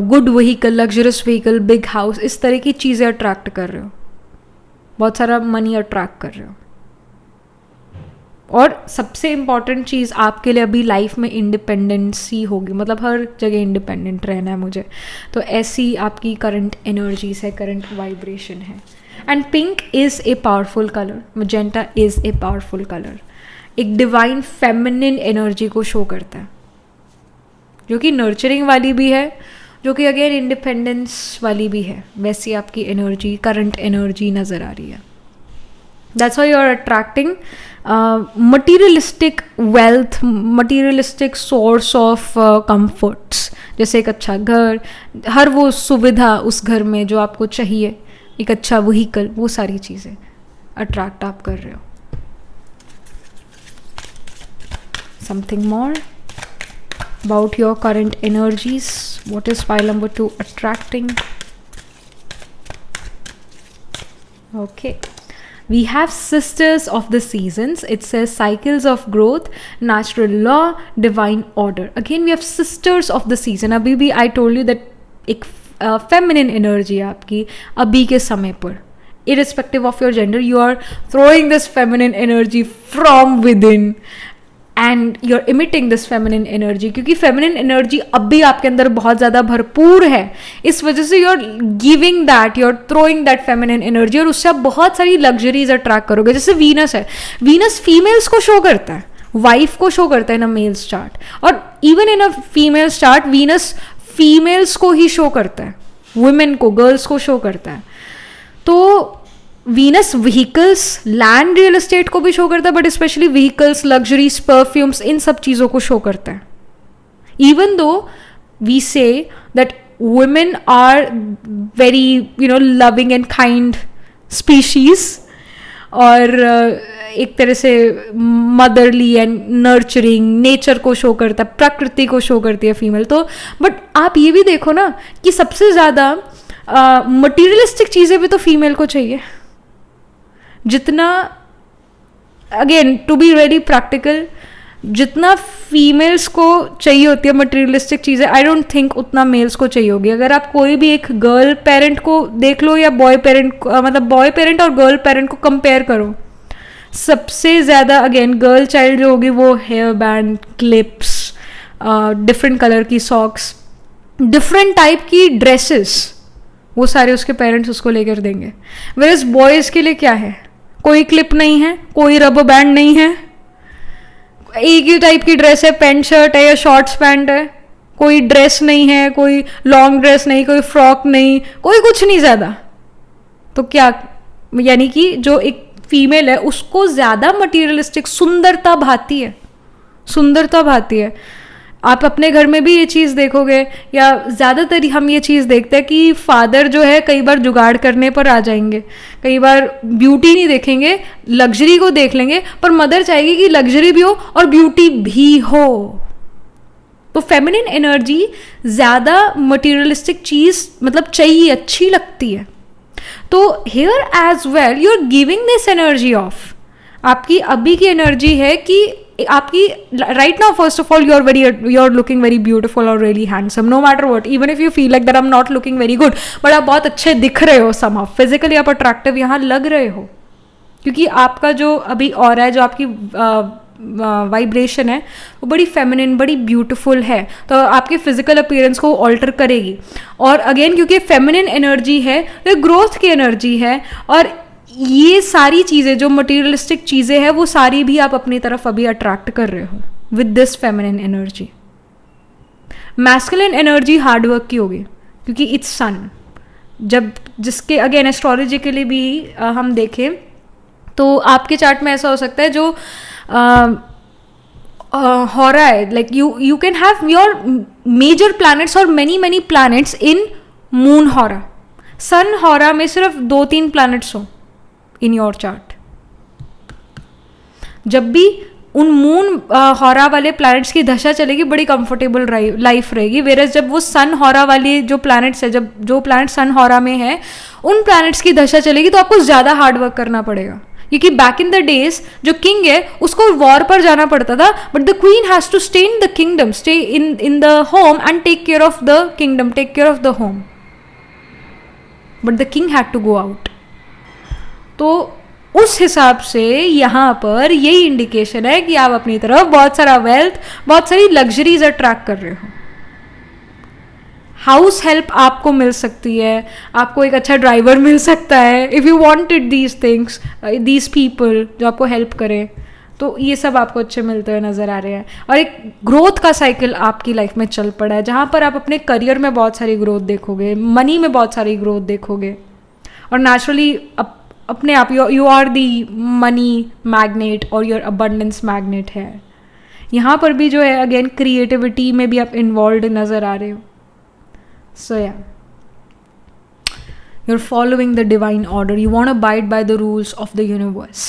S1: good vehicle, luxurious vehicle, big house, इस तरह की चीज़ें अट्रैक्ट कर रहे हो, बहुत सारा मनी अट्रैक्ट कर रहे हो. और सबसे इम्पॉर्टेंट चीज़ आपके लिए अभी लाइफ में इंडिपेंडेंसी होगी, मतलब हर जगह इंडिपेंडेंट रहना है मुझे, तो ऐसी आपकी करंट एनर्जीज है, करंट वाइब्रेशन है. And pink is a powerful colour, magenta is a powerful colour, एक डिवाइन फेमिनिन एनर्जी को शो करता है, जो कि नर्चरिंग वाली भी है, जो कि अगेन इंडिपेंडेंस वाली भी है. वैसी आपकी एनर्जी, करंट एनर्जी नज़र आ रही है. That's why you're attracting materialistic wealth, materialistic source of comforts, जैसे एक अच्छा घर, हर वो सुविधा उस घर में जो आपको चाहिए, एक अच्छा व्हीकल, वो सारी चीज़ें अट्रैक्ट आप कर रहे हो. Something more about your current energies. What is pile number 2 attracting? Okay. We have sisters of the seasons. It says cycles of growth, natural law, divine order. Again, we have sisters of the season. अभी भी I told you that एक feminine energy है आपकी अभी के समय पर. Irrespective of your gender, you are throwing this feminine energy from within. And you are emitting this feminine energy, क्योंकि फेमिनिन एनर्जी अभी आपके अंदर बहुत ज़्यादा भरपूर है, इस वजह से you are giving that, you are throwing that feminine energy, और उससे आप बहुत सारी लग्जरीज अट्रैक्ट करोगे. जैसे वीनस है, वीनस फीमेल्स को शो करता है, वाइफ को शो करता है इन अ मेल्स चार्ट, और even in a females chart Venus females को ही शो करता है, वुमेन को, गर्ल्स को शो करता है. तो Venus vehicles, land, real estate को भी शो करता है, but specially vehicles, luxuries, perfumes, इन सब चीज़ों को शो करता है. Even though we say that women are very loving and kind species, और एक तरह से मदरली एंड नर्चरिंग, नेचर को शो करता है, प्रकृति को शो करती है फीमेल. तो बट आप ये भी देखो ना कि सबसे ज़्यादा मटीरियलिस्टिक चीज़ें भी तो फीमेल को चाहिए. जितना, again to be very practical, जितना फीमेल्स को चाहिए होती है मटेरियलिस्टिक चीज़ें, आई डोंट थिंक उतना मेल्स को चाहिए होगी. अगर आप कोई भी एक गर्ल पेरेंट को देख लो या बॉय पेरेंट, मतलब बॉय पेरेंट और गर्ल पेरेंट को कंपेयर करो, सबसे ज़्यादा अगेन गर्ल चाइल्ड जो होगी वो hair band, clips, different colour की सॉक्स, डिफरेंट टाइप की ड्रेसेस, वो सारे उसके पेरेंट्स उसको लेकर देंगे. वेयरएज बॉयज़ के लिए क्या है, कोई क्लिप नहीं है, कोई रबर बैंड नहीं है, एक ही टाइप की ड्रेस है, पैंट शर्ट है या शॉर्ट्स पैंट है, कोई ड्रेस नहीं है, कोई लॉन्ग ड्रेस नहीं, कोई फ्रॉक नहीं, कोई कुछ नहीं ज़्यादा. तो क्या, यानी कि जो एक फीमेल है उसको ज़्यादा मटीरियलिस्टिक सुंदरता भाती है, सुंदरता भाती है. आप अपने घर में भी ये चीज़ देखोगे, या ज़्यादातर हम ये चीज़ देखते हैं कि फादर जो है कई बार जुगाड़ करने पर आ जाएंगे, कई बार ब्यूटी नहीं देखेंगे, लग्जरी को देख लेंगे, पर मदर चाहेगी कि लग्जरी भी हो और ब्यूटी भी हो. तो फेमिनिन एनर्जी ज़्यादा मटीरियलिस्टिक चीज़ मतलब चाहिए, अच्छी लगती है. तो here as well you are giving this energy of. आपकी अभी की एनर्जी है कि आपकी right now first of all you are looking very beautiful और really handsome, no matter what, even if you feel like that I am not looking very good, but आप बहुत अच्छे दिख रहे हो, समहाउ फिजिकली आप अट्रैक्टिव यहाँ लग रहे हो, क्योंकि आपका जो अभी ऑरा है, जो आपकी वाइब्रेशन है, वो बड़ी फेमिनिन, बड़ी ब्यूटीफुल है. तो आपके फिजिकल अपीयरेंस को ऑल्टर करेगी. और अगेन क्योंकि फेमिनिन एनर्जी है तो ग्रोथ की एनर्जी है, और ये सारी चीज़ें जो मटीरियलिस्टिक चीज़ें हैं वो सारी भी आप अपनी तरफ अभी अट्रैक्ट कर रहे हो with this feminine energy. Masculine energy hard work की होगी, क्योंकि इट्स सन. जब जिसके अगेन एस्ट्रोलॉजिकली भी हम देखें तो आपके चार्ट में ऐसा हो सकता है जो हो रहा है, like you can have your major planets और मेनी प्लैनेट्स इन मून हॉरा. सन हॉरा में सिर्फ 2-3 प्लैनेट्स हो इन योर चार्ट. जब भी उन मून हॉरा वाले प्लैनेट्स की दशा चलेगी बड़ी कंफर्टेबल लाइफ रहेगी. वेरस जब वो सन हॉरा वाली जो प्लैनेट्स है, जब जो प्लैनेट सन हॉरा में है उन प्लैनेट्स की दशा चलेगी तो आपको ज़्यादा हार्ड वर्क करना पड़ेगा. क्योंकि बैक इन द डेज जो किंग है उसको वॉर पर जाना पड़ता था, but the queen has to stay in the kingdom, stay in the home and take care of the kingdom, take care of the home. But the king had to go out. तो उस हिसाब से यहाँ पर यही इंडिकेशन है कि आप अपनी तरफ बहुत सारा वेल्थ, बहुत सारी लग्जरीज अट्रैक्ट कर रहे हो. हाउस हेल्प आपको मिल सकती है, आपको एक अच्छा ड्राइवर मिल सकता है if you wanted these things, these people जो आपको हेल्प करें. तो ये सब आपको अच्छे मिलते हुए नज़र आ रहे हैं. और एक ग्रोथ का साइकिल आपकी लाइफ में चल पड़ा है जहाँ पर आप अपने करियर में बहुत सारी ग्रोथ देखोगे, मनी में बहुत सारी ग्रोथ देखोगे. और नेचुरली अपने आप you are the money magnet और योर अबंडेंस मैग्नेट है. यहाँ पर भी जो है अगेन क्रिएटिविटी में भी आप इन्वॉल्व नज़र आ रहे हो. सो या you're following the divine order, you want to abide by the rules of the universe.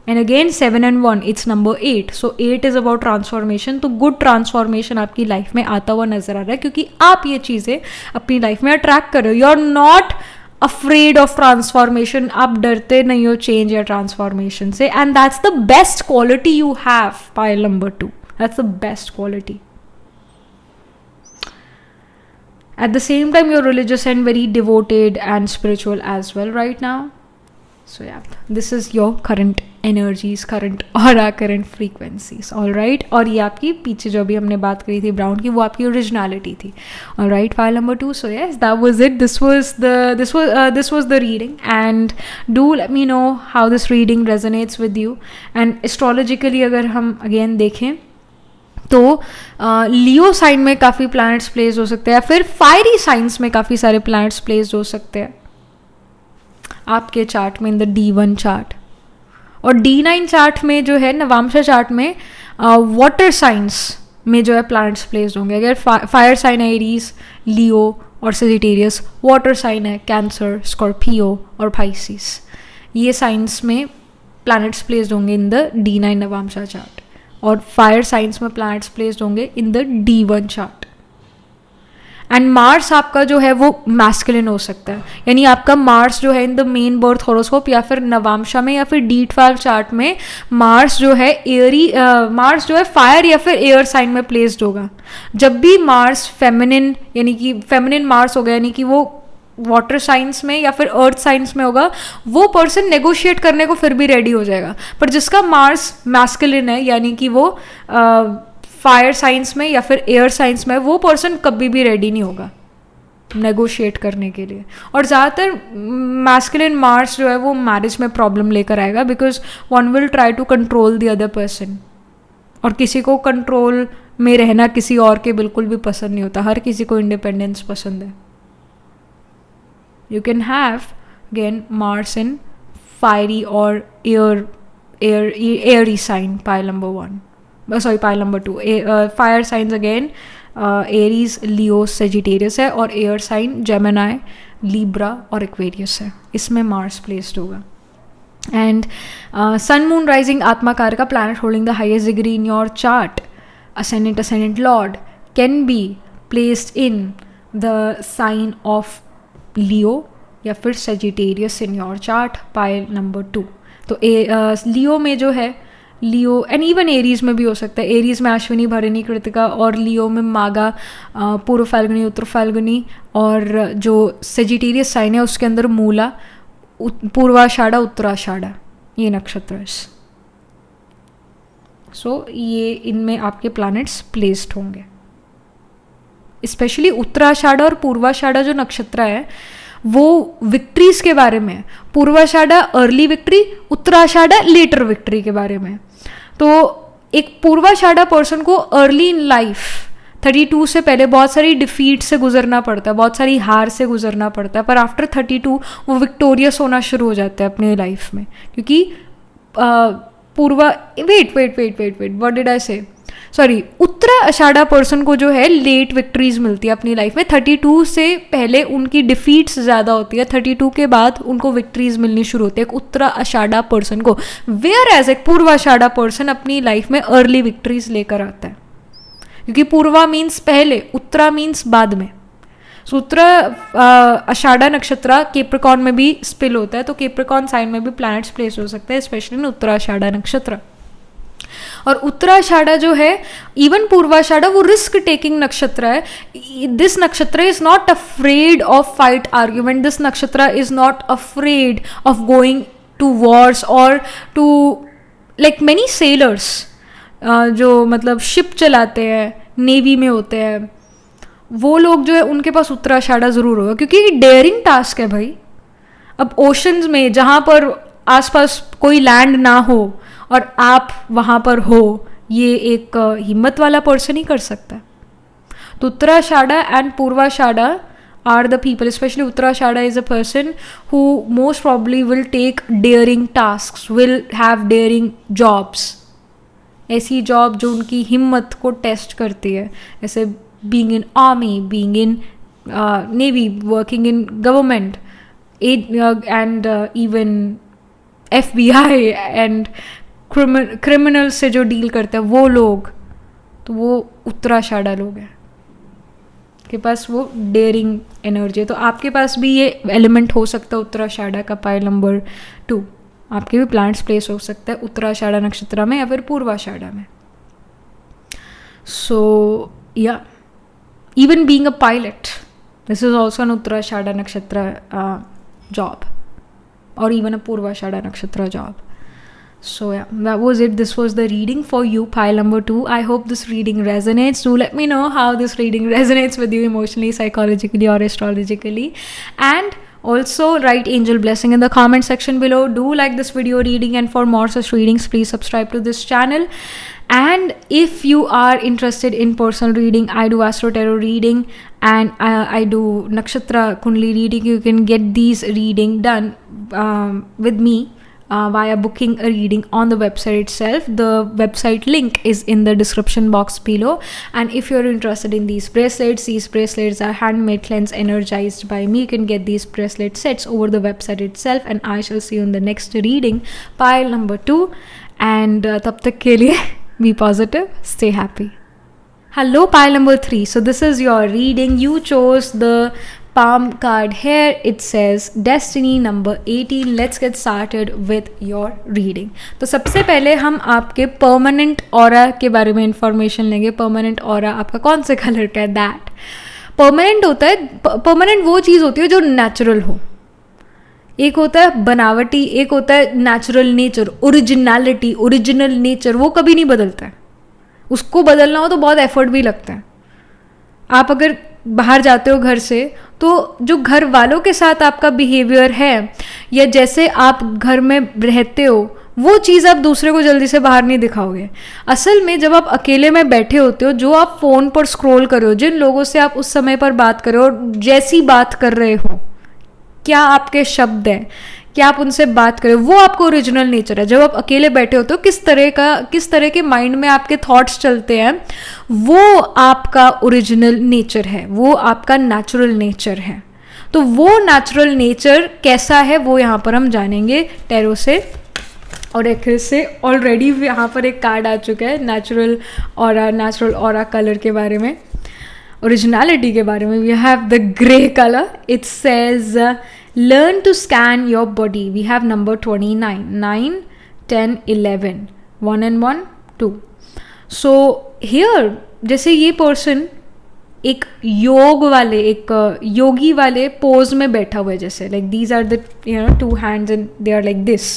S1: And again 7 and 1, it's number 8, so 8 is about transformation. तो good transformation आपकी लाइफ में आता हुआ नजर आ रहा है क्योंकि आप ये चीज़ें अपनी लाइफ में अट्रैक्ट कर रहे हो. you're not afraid of transformation, आप डरते नहीं हो चेंज या ट्रांसफॉर्मेशन से. and that's the best quality you have, pile number 2, that's the best quality. At the same time, you're religious and very devoted and spiritual as well right now. So yeah, this is your current energies, current aura, current frequencies. All right. और ये आपकी पीछे जो भी हमने बात करी थी ब्राउन की, वो आपकी ओरिजिनलिटी थी. All right, file number 2. So yes, that was it. This was the reading, and do let me know how this reading resonates with you. And astrologically अगर हम again देखें तो लियो साइन में काफ़ी प्लैनेट्स प्लेस हो सकते हैं, फिर फायरी साइंस में काफ़ी सारे प्लैनेट्स प्लेस हो सकते हैं आपके चार्ट में इन द D1 चार्ट. और D9 चार्ट में जो है नवामशा चार्ट में वाटर साइंस में जो है प्लैनेट्स प्लेस होंगे. अगर फायर साइन है एरीज, लियो और सेजिटेरियस, वाटर साइन है कैंसर, स्कॉर्पियो और पाइसिस, ये साइंस में प्लैनेट्स प्लेस्ड होंगे in the D9 Navamsa chart. और फायर साइंस में प्लैनेट्स प्लेस्ड होंगे in the D1 chart. And Mars आपका जो है वो मैस्कुलिन हो सकता है, यानी आपका मार्स जो है in the main birth horoscope या फिर नवामशा में या फिर D12 चार्ट में मार्स जो है मार्स जो है फायर या फिर एयर साइन में प्लेस्ड होगा. जब भी मार्स फेमिनिन यानी कि फेमिनिन मार्स होगा, यानी कि वो वाटर साइंस में या फिर अर्थ साइंस में होगा, वो पर्सन नेगोशिएट करने को फिर भी रेडी हो जाएगा. पर जिसका मार्स मैस्कुलिन है यानी कि वो फायर साइंस में या फिर एयर साइंस में, वो पर्सन कभी भी रेडी नहीं होगा नेगोशिएट करने के लिए. और ज़्यादातर मैस्कुलिन मार्स जो है वो मैरिज में प्रॉब्लम लेकर आएगा, because one will try to control the other person. और किसी को कंट्रोल में रहना किसी और के बिल्कुल भी पसंद नहीं होता, हर किसी को इंडिपेंडेंस पसंद है. You can have again Mars in fiery or airy sign, pile number 1. Pile number 2. Fire signs again Aries, Leo, Sagittarius है, और air sign Gemini, Libra और Aquarius है. इसमें Mars placed होगा. And Sun, Moon, Rising आत्मा कार का planet holding the highest degree in your chart, ascendant Lord, can be placed in the sign of लियो या फिर Sagittarius in your chart, pile number 2. तो लियो में जो है, लियो एंड इवन एरीज में भी हो सकता है. एरीज में अश्विनी, भरणी, कृतिका, और लियो में मागा, पूर्व फाल्गुनी, उत्तर फाल्गुनी, और जो सेजिटेरियस साइन है उसके अंदर मूला, पूर्वाषाढ़ा, उत्तराषाढ़ा, ये नक्षत्र है. सो ये इनमें आपके प्लैनेट्स प्लेस्ड होंगे. स्पेशली उत्तराषाढ़ा और पूर्वाषाढ़ा जो नक्षत्र है वो विक्ट्रीज के बारे में. पूर्वाषाढ़ा early victory, Uttarashadha letter victory के बारे में. तो एक पूर्वाषाढ़ा पर्सन को अर्ली इन लाइफ 32 से पहले बहुत सारी डिफीट से गुजरना पड़ता है, बहुत सारी हार से गुजरना पड़ता है, पर आफ्टर 32 वो विक्टोरियस होना शुरू हो जाता है अपने लाइफ में. क्योंकि वेट व्हाट डिड आई से, सॉरी उत्तरा आषाढ़ा पर्सन को जो है लेट विक्ट्रीज मिलती है अपनी लाइफ में। 32 से पहले उनकी डिफीट्स ज़्यादा होती है, 32 के बाद उनको विक्ट्रीज मिलनी शुरू होती है एक उत्तरा आषाढ़ा पर्सन को। वेयर एज एक पूर्वा आषाढ़ा पर्सन अपनी लाइफ में अर्ली विक्ट्रीज लेकर आता है, क्योंकि पूर्वा मीन्स पहले, उत्तरा मीन्स बाद में। सो उत्तरा आषाढ़ा नक्षत्र कैप्रिकॉर्न में भी स्पिल होता है, तो कैप्रिकॉर्न साइन में भी प्लैनेट्स प्लेस हो सकते हैं, स्पेशली इन उत्तरा आषाढ़ा नक्षत्र। और उत्तराषाढ़ा जो है, इवन पूर्वाषाढ़ा, वो रिस्क टेकिंग नक्षत्र है। This nakshatra is not afraid of fight argument, this nakshatra is not afraid of going to wars और टू लाइक मेनी सेलर्स जो मतलब शिप चलाते हैं, नेवी में होते हैं, वो लोग जो है उनके पास उत्तराषाढ़ा ज़रूर होगा, क्योंकि ये डेयरिंग टास्क है भाई। अब ओशंस में जहाँ पर आसपास कोई लैंड ना हो और आप वहाँ पर हो, ये एक हिम्मत वाला पर्सन ही कर सकता है। तो Uttarashadha and Purvashadha are the people, specially Uttarashadha is a person who most probably will take daring tasks, will have daring jobs, ऐसी जॉब जो उनकी हिम्मत को टेस्ट करती है, ऐसे being in army, being in navy, working in government and even FBI and criminal से जो डील करते हैं वो लोग, तो वो उत्तराषाढ़ा लोग हैं के पास वो डेयरिंग एनर्जी है। तो आपके पास भी ये एलिमेंट हो सकता है उत्तराषाढ़ा का। पाइल नंबर 2, आपके भी प्लांट्स प्लेस हो सकता है उत्तराषाढ़ा नक्षत्र में या फिर पूर्वाषाढ़ा में। सो या even being a pilot, this is also an Uttarashadha nakshatra job, or even a Purvashada Nakshatra job. So yeah, that was it. This was the reading for you, pile number 2. I hope this reading resonates. Do let me know how this reading resonates with you emotionally, psychologically, or astrologically. And also write angel blessing in the comment section below. Do like this video reading, and for more such readings, please subscribe to this channel. And if you are interested in personal reading, I do Astro Tarot reading and I do Nakshatra Kundali reading. You can get these reading done with me via booking a reading on the website itself. The website link is in the description box below. And if you're interested in these bracelets are handmade, cleansed, energized by me. You can get these bracelet sets over the website itself. And I shall see you in the next reading, pile number 2. And tab tak ke liye be positive, stay happy. Hello, pile number 3. So this is your reading. You chose the palm card here. It says destiny number 18. Let's get started with your reading. तो सबसे पहले हम आपके परमानेंट ऑरा के बारे में इंफॉर्मेशन लेंगे। परमानेंट ऑरा आपका कौन से कलर का है? दैट परमानेंट होता है, परमानेंट वो चीज़ होती है जो नेचुरल हो। एक होता है बनावटी, एक होता है natural nature, originality, original nature, वो कभी नहीं बदलता है। उसको बदलना हो तो बहुत एफर्ट भी लगता है। आप अगर बाहर जाते हो घर से, तो जो घर वालों के साथ आपका बिहेवियर है या जैसे आप घर में रहते हो, वो चीज़ आप दूसरे को जल्दी से बाहर नहीं दिखाओगे। असल में जब आप अकेले में बैठे होते हो, जो आप फ़ोन पर स्क्रॉल कर रहे हो, जिन लोगों से आप उस समय पर बात कर रहे हो, जैसी बात कर रहे हो, क्या आपके शब्द हैं, क्या आप उनसे बात करें, वो आपको ओरिजिनल नेचर है। जब आप अकेले बैठे होते हो, किस तरह के माइंड में आपके थॉट्स चलते हैं, वो आपका ओरिजिनल नेचर है, वो आपका नेचुरल नेचर है। तो वो नेचुरल नेचर कैसा है वो यहाँ पर हम जानेंगे टैरो से। और एक से ऑलरेडी यहाँ पर एक कार्ड आ चुका है नेचुरल ऑरा कलर के बारे में, ओरिजिनलिटी के बारे में। We have the grey colour. It says learn to scan your body. We have number 29, 9, 10, 11, 1 and 1, 2. So here जैसे ये पर्सन एक योग वाले, एक योगी वाले पोज में बैठा हुआ है, जैसे like these are the two hands and they are like this.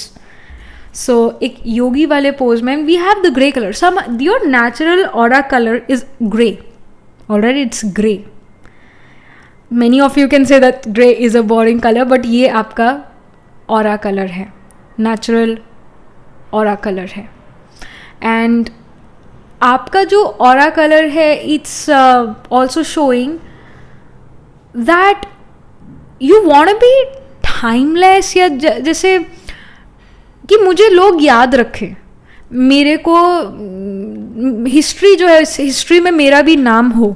S1: So एक योगी वाले पोज में we have the grey colour. Some your natural aura colour is grey, already it's grey. Many of you can say that grey is a boring color, but ये आपका aura color है, natural aura color है। And आपका जो aura color है, it's also showing that you want to be timeless, या जैसे कि मुझे लोग याद रखें, मेरे को हिस्ट्री जो है, हिस्ट्री में मेरा भी नाम हो.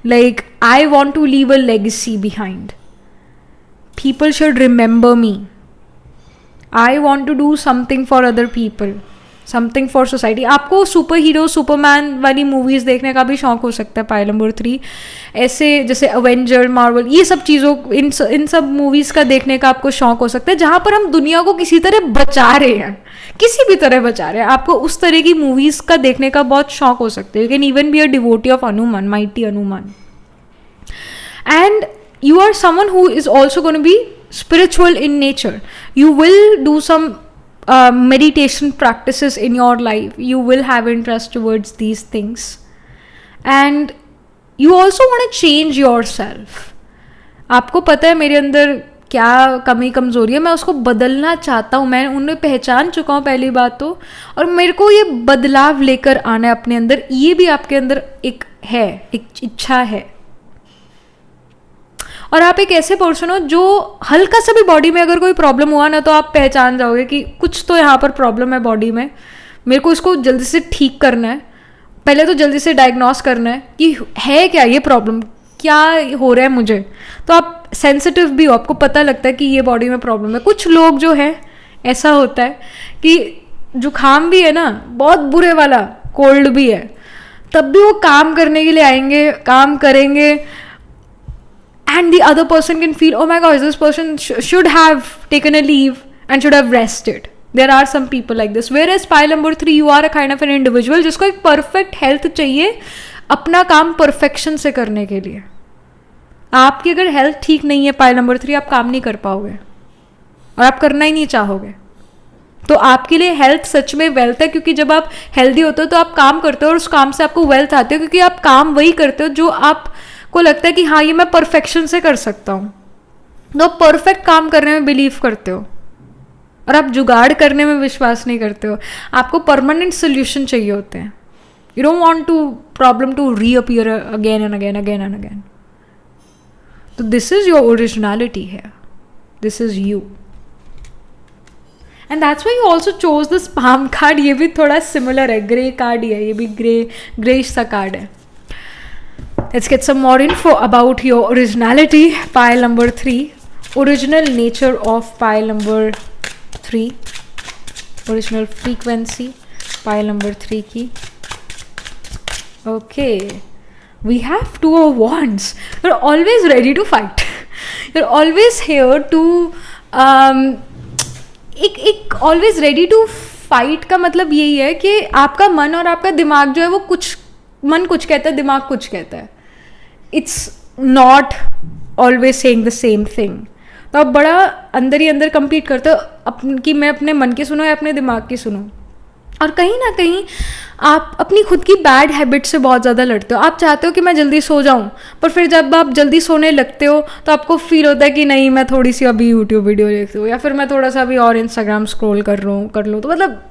S1: Like I want to leave a legacy behind. People should remember me. I want to do something for other people, something for society. आपको सुपर हीरो सुपरमैन वाली मूवीज़ देखने का भी शौक हो सकता है. पाइल नंबर 3 ऐसे जैसे अवेंजर, मार्वल, ये सब चीज़ों, इन सब मूवीज़ का देखने का आपको शौक हो सकता है जहाँ पर हम दुनिया को किसी तरह बचा रहे हैं, किसी भी तरह बचा रहे हैं. आपको उस तरह की मूवीज़ का देखने का बहुत शौक हो सकता है. You can even be a devotee of Hanuman, mighty Hanuman. And you are someone who is also going to be spiritual in nature. You will do some meditation practices in your life. You will have interest towards these things, and you also want to change yourself. आपको पता है मेरे अंदर क्या कमी कमज़ोरी है, मैं उसको बदलना चाहता हूँ. मैं उन्हें पहचान चुका हूँ पहली बात तो, और मेरे को ये बदलाव लेकर आना है अपने अंदर. ये भी आपके अंदर एक है, एक इच्छा है. और आप एक ऐसे पर्सन हो जो हल्का सा भी बॉडी में अगर कोई प्रॉब्लम हुआ ना, तो आप पहचान जाओगे कि कुछ तो यहाँ पर प्रॉब्लम है बॉडी में, मेरे को इसको जल्दी से ठीक करना है. पहले तो जल्दी से डायग्नोस करना है कि है क्या ये प्रॉब्लम, क्या हो रहा है मुझे. तो आप सेंसिटिव भी हो, आपको पता लगता है कि ये बॉडी में प्रॉब्लम है. कुछ लोग जो है ऐसा होता है कि जुकाम भी है ना, बहुत बुरे वाला, कोल्ड भी है, तब भी वो काम करने के लिए आएंगे, काम करेंगे. And the other person can feel, oh my gosh, this person should have taken a leave and should have rested. There are some people like this. Whereas pile number 3, you are a kind of an individual जिसको एक perfect health चाहिए अपना काम perfection से करने के लिए. आपकी अगर health ठीक नहीं है pile number 3, आप काम नहीं कर पाओगे और आप करना ही नहीं चाहोगे. तो आपके लिए हेल्थ सच में वेल्थ है, क्योंकि जब आप हेल्दी होते हो तो आप काम करते हो और उस काम से आपको वेल्थ आती है, क्योंकि आप काम वही करते हो जो आप को लगता है कि हाँ ये मैं परफेक्शन से कर सकता हूँ. तो परफेक्ट काम करने में बिलीव करते हो और आप जुगाड़ करने में विश्वास नहीं करते हो. आपको परमानेंट सोल्यूशन चाहिए होते हैं. You don't want to problem to reappear again and again, again and again. तो दिस इज योर ओरिजिनलिटी है, this is you. And that's why you also chose this palm card. ये भी थोड़ा सिमिलर है, ग्रे कार्ड ही है, ये भी ग्रेइश सा कार्ड है. Let's get some more info about your originality. Pile number 3. Original nature of pile number 3. Original frequency. Pile number 3 की. Okay. We have 2 of wands. You're always ready to fight. You're always here to एक always ready to fight का मतलब यही है कि आपका मन और आपका दिमाग जो है वो कुछ, मन कुछ कहता है, दिमाग कुछ कहता है. It's not always saying the same thing. तो आप बड़ा अंदर ही अंदर कम्पीट करते हो कि मैं अपने मन की सुनूं या अपने दिमाग की सुनूं. और कहीं ना कहीं आप अपनी खुद की बैड हैबिट से बहुत ज़्यादा लड़ते हो. आप चाहते हो कि मैं जल्दी सो जाऊं, पर फिर जब आप जल्दी सोने लगते हो तो आपको फील होता है कि नहीं, मैं थोड़ी सी अभी यूट्यूब वीडियो देखती हूँ, या फिर मैं थोड़ा सा अभी और इंस्टाग्राम स्क्रॉल कर लूँ. तो मतलब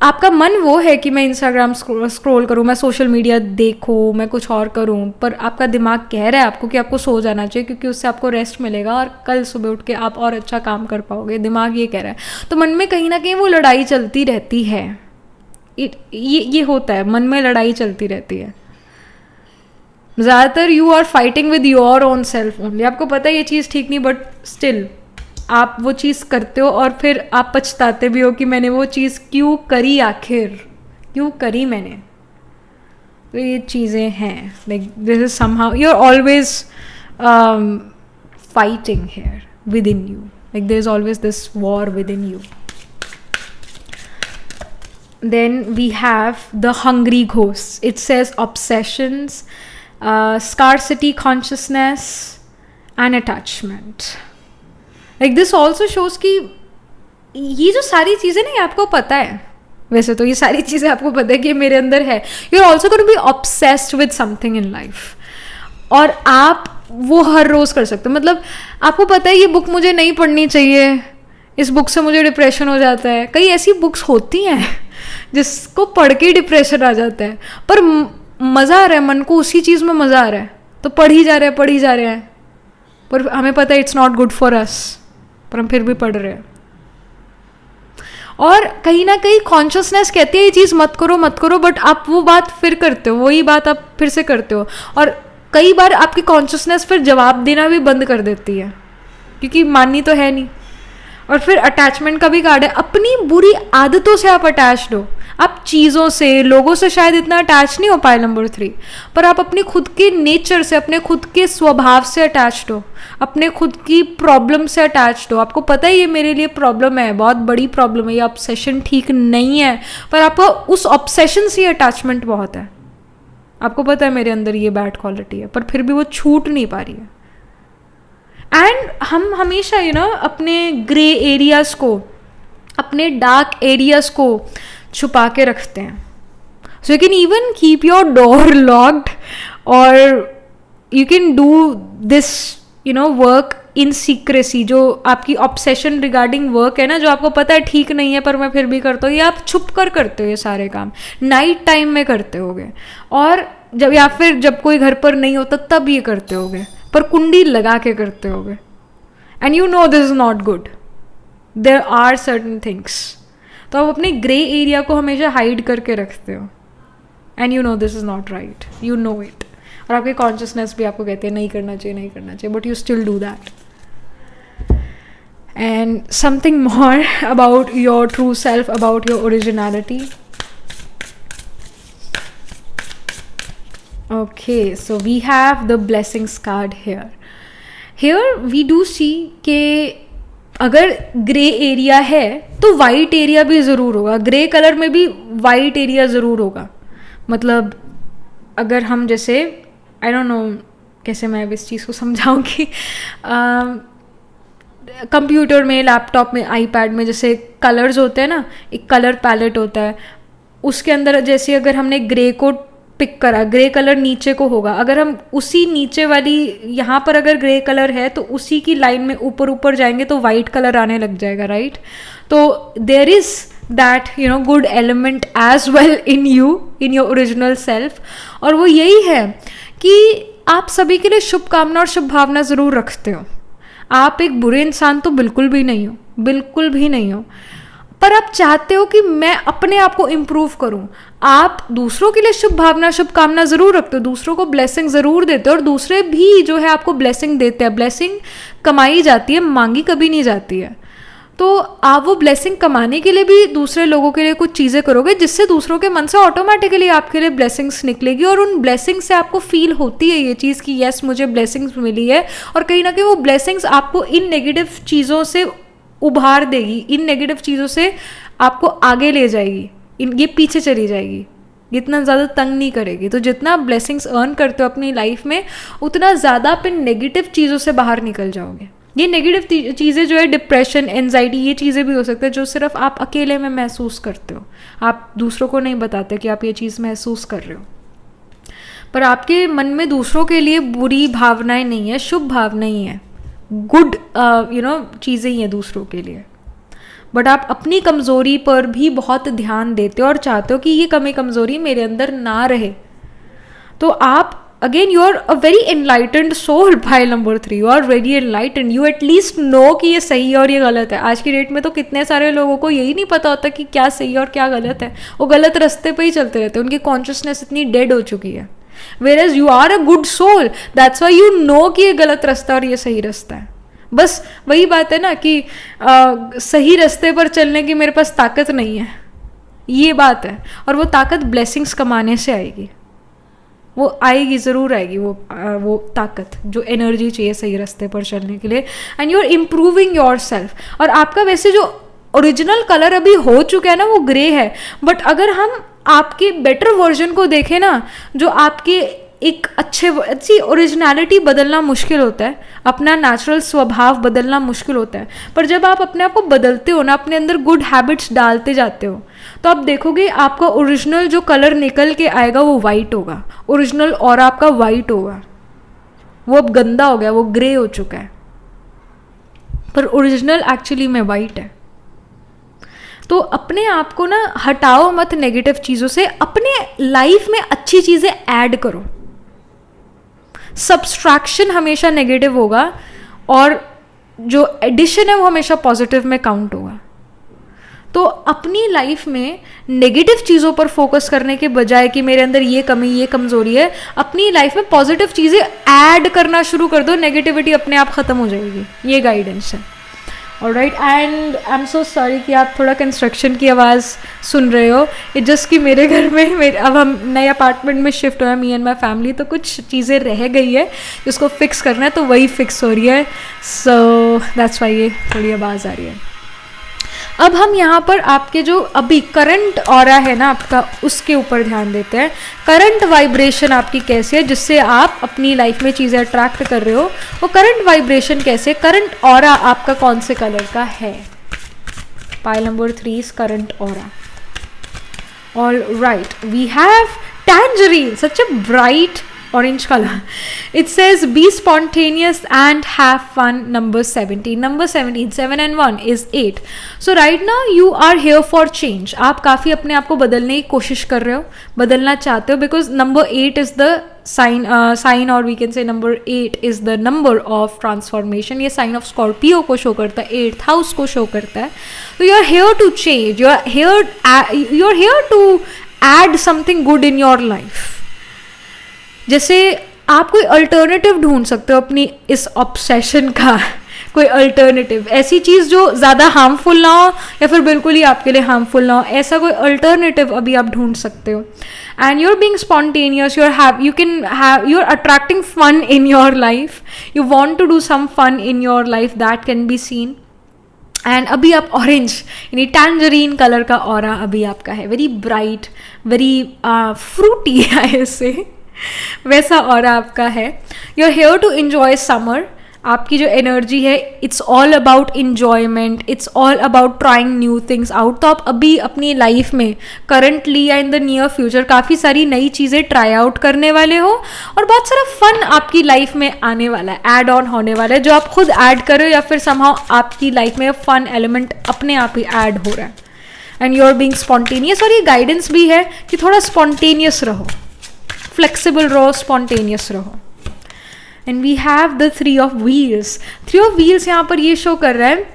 S1: आपका मन वो है कि मैं इंस्टाग्राम स्क्रॉल करूँ, मैं सोशल मीडिया देखूँ, मैं कुछ और करूँ, पर आपका दिमाग कह रहा है आपको कि आपको सो जाना चाहिए, क्योंकि उससे आपको रेस्ट मिलेगा और कल सुबह उठ के आप और अच्छा काम कर पाओगे. दिमाग ये कह रहा है. तो मन में कहीं ना कहीं वो लड़ाई चलती रहती है. ये होता है, मन में लड़ाई चलती रहती है. ज़्यादातर you are fighting with your own self only. आपको पता है ये चीज़ ठीक नहीं, बट स्टिल आप वो चीज़ करते हो और फिर आप पछताते भी हो कि मैंने वो चीज़ क्यों करी, आखिर क्यों करी मैंने. तो ये चीज़ें हैं. Like this is somehow you are always fighting here with in you. Like there is always this war with in you. Then we have the hungry ghosts. It says obsessions, scarcity consciousness, and attachment. Like this also shows कि ये जो सारी चीज़ें ना, ये आपको पता है. वैसे तो ये सारी चीज़ें आपको पता है कि मेरे अंदर है. You're also going to be obsessed with something in life. और आप वो हर रोज़ कर सकते हो. मतलब आपको पता है ये बुक मुझे नहीं पढ़नी चाहिए, इस बुक से मुझे डिप्रेशन हो जाता है. कई ऐसी बुक्स होती हैं जिसको पढ़ के डिप्रेशन आ जाता है, पर मज़ा आ रहा है, मन को उसी चीज़ में मज़ा आ रहा है, तो पढ़ ही जा रहे हैं. पर हमें पता है it's not good for us, पर हम फिर भी पढ़ रहे हैं. और कहीं ना कहीं कॉन्शियसनेस कहती है ये चीज़ मत करो मत करो, बट आप वो बात फिर करते हो, वही बात आप फिर से करते हो, और कई बार आपकी कॉन्शियसनेस फिर जवाब देना भी बंद कर देती है क्योंकि माननी तो है नहीं। और फिर अटैचमेंट का भी कार्ड है, अपनी बुरी आदतों से आप अटैच्ड हो, आप चीज़ों से, लोगों से शायद इतना अटैच नहीं हो पाए नंबर 3, पर आप अपने खुद के नेचर से, अपने खुद के स्वभाव से अटैच्ड हो, अपने खुद की प्रॉब्लम से अटैच्ड हो। आपको पता है ये मेरे लिए प्रॉब्लम है, बहुत बड़ी प्रॉब्लम है, ये ऑब्सेशन ठीक नहीं है, पर आपको उस ऑब्सेशन से अटैचमेंट बहुत है। आपको पता है मेरे अंदर ये बैड क्वालिटी है, पर फिर भी वो छूट नहीं पा रही है। एंड हम हमेशा अपने ग्रे एरियाज को, अपने डार्क एरियाज को छुपा के रखते हैं। So you can even keep your door locked, और you can do this work in secrecy. जो आपकी ऑब्सेशन रिगार्डिंग वर्क है ना, जो आपको पता है ठीक नहीं है पर मैं फिर भी करता हूँ, ये आप छुप कर करते हो, ये सारे काम नाइट टाइम में करते होगे, और जब या फिर जब कोई घर पर नहीं होता तब ये करते होगे, पर कुंडी लगा के करते होगे। And you know this is not good, there are certain things. तो आप अपने ग्रे एरिया को हमेशा हाइड करके रखते हो, and you know this is not right, you know it, और आपकी कॉन्शियसनेस भी आपको कहती है नहीं करना चाहिए नहीं करना चाहिए, but you still do that. And something more about your true self, about your originality. Okay, so we have the blessings card here. Here we do see कि अगर ग्रे एरिया है तो वाइट एरिया भी ज़रूर होगा, ग्रे कलर में भी वाइट एरिया ज़रूर होगा। मतलब अगर हम जैसे आई डोंट नो कैसे मैं अब इस चीज़ को समझाऊँ कि कंप्यूटर में, लैपटॉप में, आईपैड में जैसे कलर्स होते हैं ना, एक कलर पैलेट होता है, उसके अंदर जैसे अगर हमने ग्रे को पिक करा, ग्रे कलर नीचे को होगा, अगर हम उसी नीचे वाली यहाँ पर अगर ग्रे कलर है तो उसी की लाइन में ऊपर ऊपर जाएंगे तो वाइट कलर आने लग जाएगा, राइट? तो there is that good element as well in you, in your original self, और वो यही है कि आप सभी के लिए शुभकामना और शुभ भावना ज़रूर रखते हो। आप एक बुरे इंसान तो बिल्कुल भी नहीं हो, बिल्कुल भी नहीं हो, पर आप चाहते हो कि मैं अपने आप को इम्प्रूव करूं। आप दूसरों के लिए शुभ भावना शुभकामना ज़रूर रखते हो, दूसरों को ब्लेसिंग ज़रूर देते हो, और दूसरे भी जो है आपको ब्लेसिंग देते हैं। ब्लेसिंग कमाई जाती है, मांगी कभी नहीं जाती है। तो आप वो ब्लेसिंग कमाने के लिए भी दूसरे लोगों के लिए कुछ चीज़ें करोगे, जिससे दूसरों के मन से ऑटोमेटिकली आपके लिए ब्लेसिंग्स निकलेगी, और उन ब्लेसिंग्स से आपको फील होती है ये चीज़ कि यस मुझे ब्लेसिंग्स मिली है, और कहीं ना कहीं वो ब्लेसिंग्स आपको इन नेगेटिव चीज़ों से उभार देगी, इन नेगेटिव चीज़ों से आपको आगे ले जाएगी, ये पीछे चली जाएगी, इतना ज़्यादा तंग नहीं करेगी। तो जितना आप ब्लेसिंग्स अर्न करते हो अपनी लाइफ में, उतना ज़्यादा आप इन नेगेटिव चीज़ों से बाहर निकल जाओगे। ये नेगेटिव चीज़ें जो है डिप्रेशन, एंजाइटी, ये चीज़ें भी हो सकते हैं जो सिर्फ आप अकेले में महसूस करते हो, आप दूसरों को नहीं बताते कि आप ये चीज़ महसूस कर रहे हो, पर आपके मन में दूसरों के लिए बुरी भावनाएं नहीं है, शुभ भावनाएं ही है, गुड चीज़ें ही हैं दूसरों के लिए। बट आप अपनी कमज़ोरी पर भी बहुत ध्यान देते हो और चाहते हो कि ये कमज़ोरी मेरे अंदर ना रहे। तो आप again you are a very enlightened soul by number 3, you are very enlightened, you at least know कि ये सही है और ये गलत है। आज की डेट में तो कितने सारे लोगों को यही नहीं पता होता कि क्या सही है और क्या गलत है, वो गलत रास्ते पे ही चलते रहते हैं, उनकी कॉन्शियसनेस इतनी डेड हो चुकी है। Whereas you are a good soul, that's why you know कि ये गलत रास्ता और ये सही रास्ता है। बस वही बात है ना कि सही रास्ते पर चलने की मेरे पास ताकत नहीं है, ये बात है। और वो ताकत ब्लेसिंग्स कमाने से आएगी, वो आएगी, ज़रूर आएगी वो ताकत, जो एनर्जी चाहिए सही रास्ते पर चलने के लिए। And you are improving your self. और आपका वैसे जो ओरिजिनल कलर अभी हो चुका है ना, वो ग्रे है, बट अगर हम आपके बेटर वर्जन को देखें ना, जो आपके एक अच्छी ओरिजिनलिटी बदलना मुश्किल होता है, अपना नेचुरल स्वभाव बदलना मुश्किल होता है, पर जब आप अपने आप को बदलते हो ना, अपने अंदर गुड हैबिट्स डालते जाते हो, तो आप देखोगे आपका ओरिजिनल जो कलर निकल के आएगा वो वाइट होगा, ओरिजिनल और आपका वाइट होगा। वो अब गंदा हो गया, वो ग्रे हो चुका है, पर ओरिजिनल एक्चुअली में वाइट है। तो अपने आप को ना हटाओ मत नेगेटिव चीज़ों से, अपने लाइफ में अच्छी चीज़ें ऐड करो। सब्सट्रैक्शन हमेशा नेगेटिव होगा और जो एडिशन है वो हमेशा पॉजिटिव में काउंट होगा। तो अपनी लाइफ में नेगेटिव चीज़ों पर फोकस करने के बजाय कि मेरे अंदर ये कमी, ये कमज़ोरी है, अपनी लाइफ में पॉजिटिव चीज़ें ऐड करना शुरू कर दो, नेगेटिविटी अपने आप ख़त्म हो जाएगी। ये गाइडेंस है। Alright, and I am so sorry कि आप थोड़ा कंस्ट्रक्शन की आवाज़ सुन रहे हो। इट जस्ट कि मेरे घर में अब हम नए अपार्टमेंट में शिफ्ट हुए, मी एंड माई फैमिली, तो कुछ चीज़ें रह गई है जिसको फिक्स करना है, तो वही फिक्स हो रही है। सो दैट्स वाई ये थोड़ी आवाज़ आ रही है। अब हम यहाँ पर आपके जो अभी करंट ऑरा है ना आपका, उसके ऊपर ध्यान देते हैं। करंट वाइब्रेशन आपकी कैसी है जिससे आप अपनी लाइफ में चीज़ें अट्रैक्ट कर रहे हो, वो करंट वाइब्रेशन कैसे, करंट ऑरा आपका कौन से कलर का है। Pile number 3 is current aura. All right, we have tangerine, such a bright orange color. It says be spontaneous and have fun. Number 17. Number 17, 7 and 1 is 8. So right now you are here for change. आप काफ़ी अपने आप को बदलने की कोशिश कर रहे हो, बदलना चाहते हो, because number 8 is the sign or we can say number 8 is the number of transformation. ये sign of Scorpio को show करता है, 8th house को show करता है. So you are here to change. You are here to add something good in your life. जैसे आप कोई अल्टरनेटिव ढूंढ सकते हो अपनी इस ऑब्सेशन का, कोई अल्टरनेटिव, ऐसी चीज़ जो ज़्यादा हार्मफुल ना हो या फिर बिल्कुल ही आपके लिए हार्मफुल ना हो, ऐसा कोई अल्टरनेटिव अभी आप ढूंढ सकते हो। And you are being spontaneous, you are attracting fun in your life, you want to do some fun in your life, that can be seen. And अभी आप ऑरेंज यानी टैंजरीन कलर का ऑरा अभी आपका है, very bright, very fruity I say, वैसा ऑरा आपका है। You are here to enjoy summer. आपकी जो एनर्जी है, it's all about enjoyment, it's all about trying new things out. तो आप अभी अपनी लाइफ में करंटली या इन द नियर फ्यूचर काफ़ी सारी नई चीज़ें ट्राई आउट करने वाले हो और बहुत सारा फन आपकी लाइफ में आने वाला है, ऐड ऑन होने वाला है, जो आप खुद ऐड करो या फिर समहाउ आपकी लाइफ में फन एलिमेंट अपने आप ही ऐड हो रहा है। And you are being spontaneous, और ये गाइडेंस भी है कि थोड़ा स्पॉन्टेनियस रहो, फ्लेक्सिबल रहो, स्पॉन्टेनियस रहो। And we have the 3 of wheels। 3 of wheels यहाँ पर ये शो कर रहा है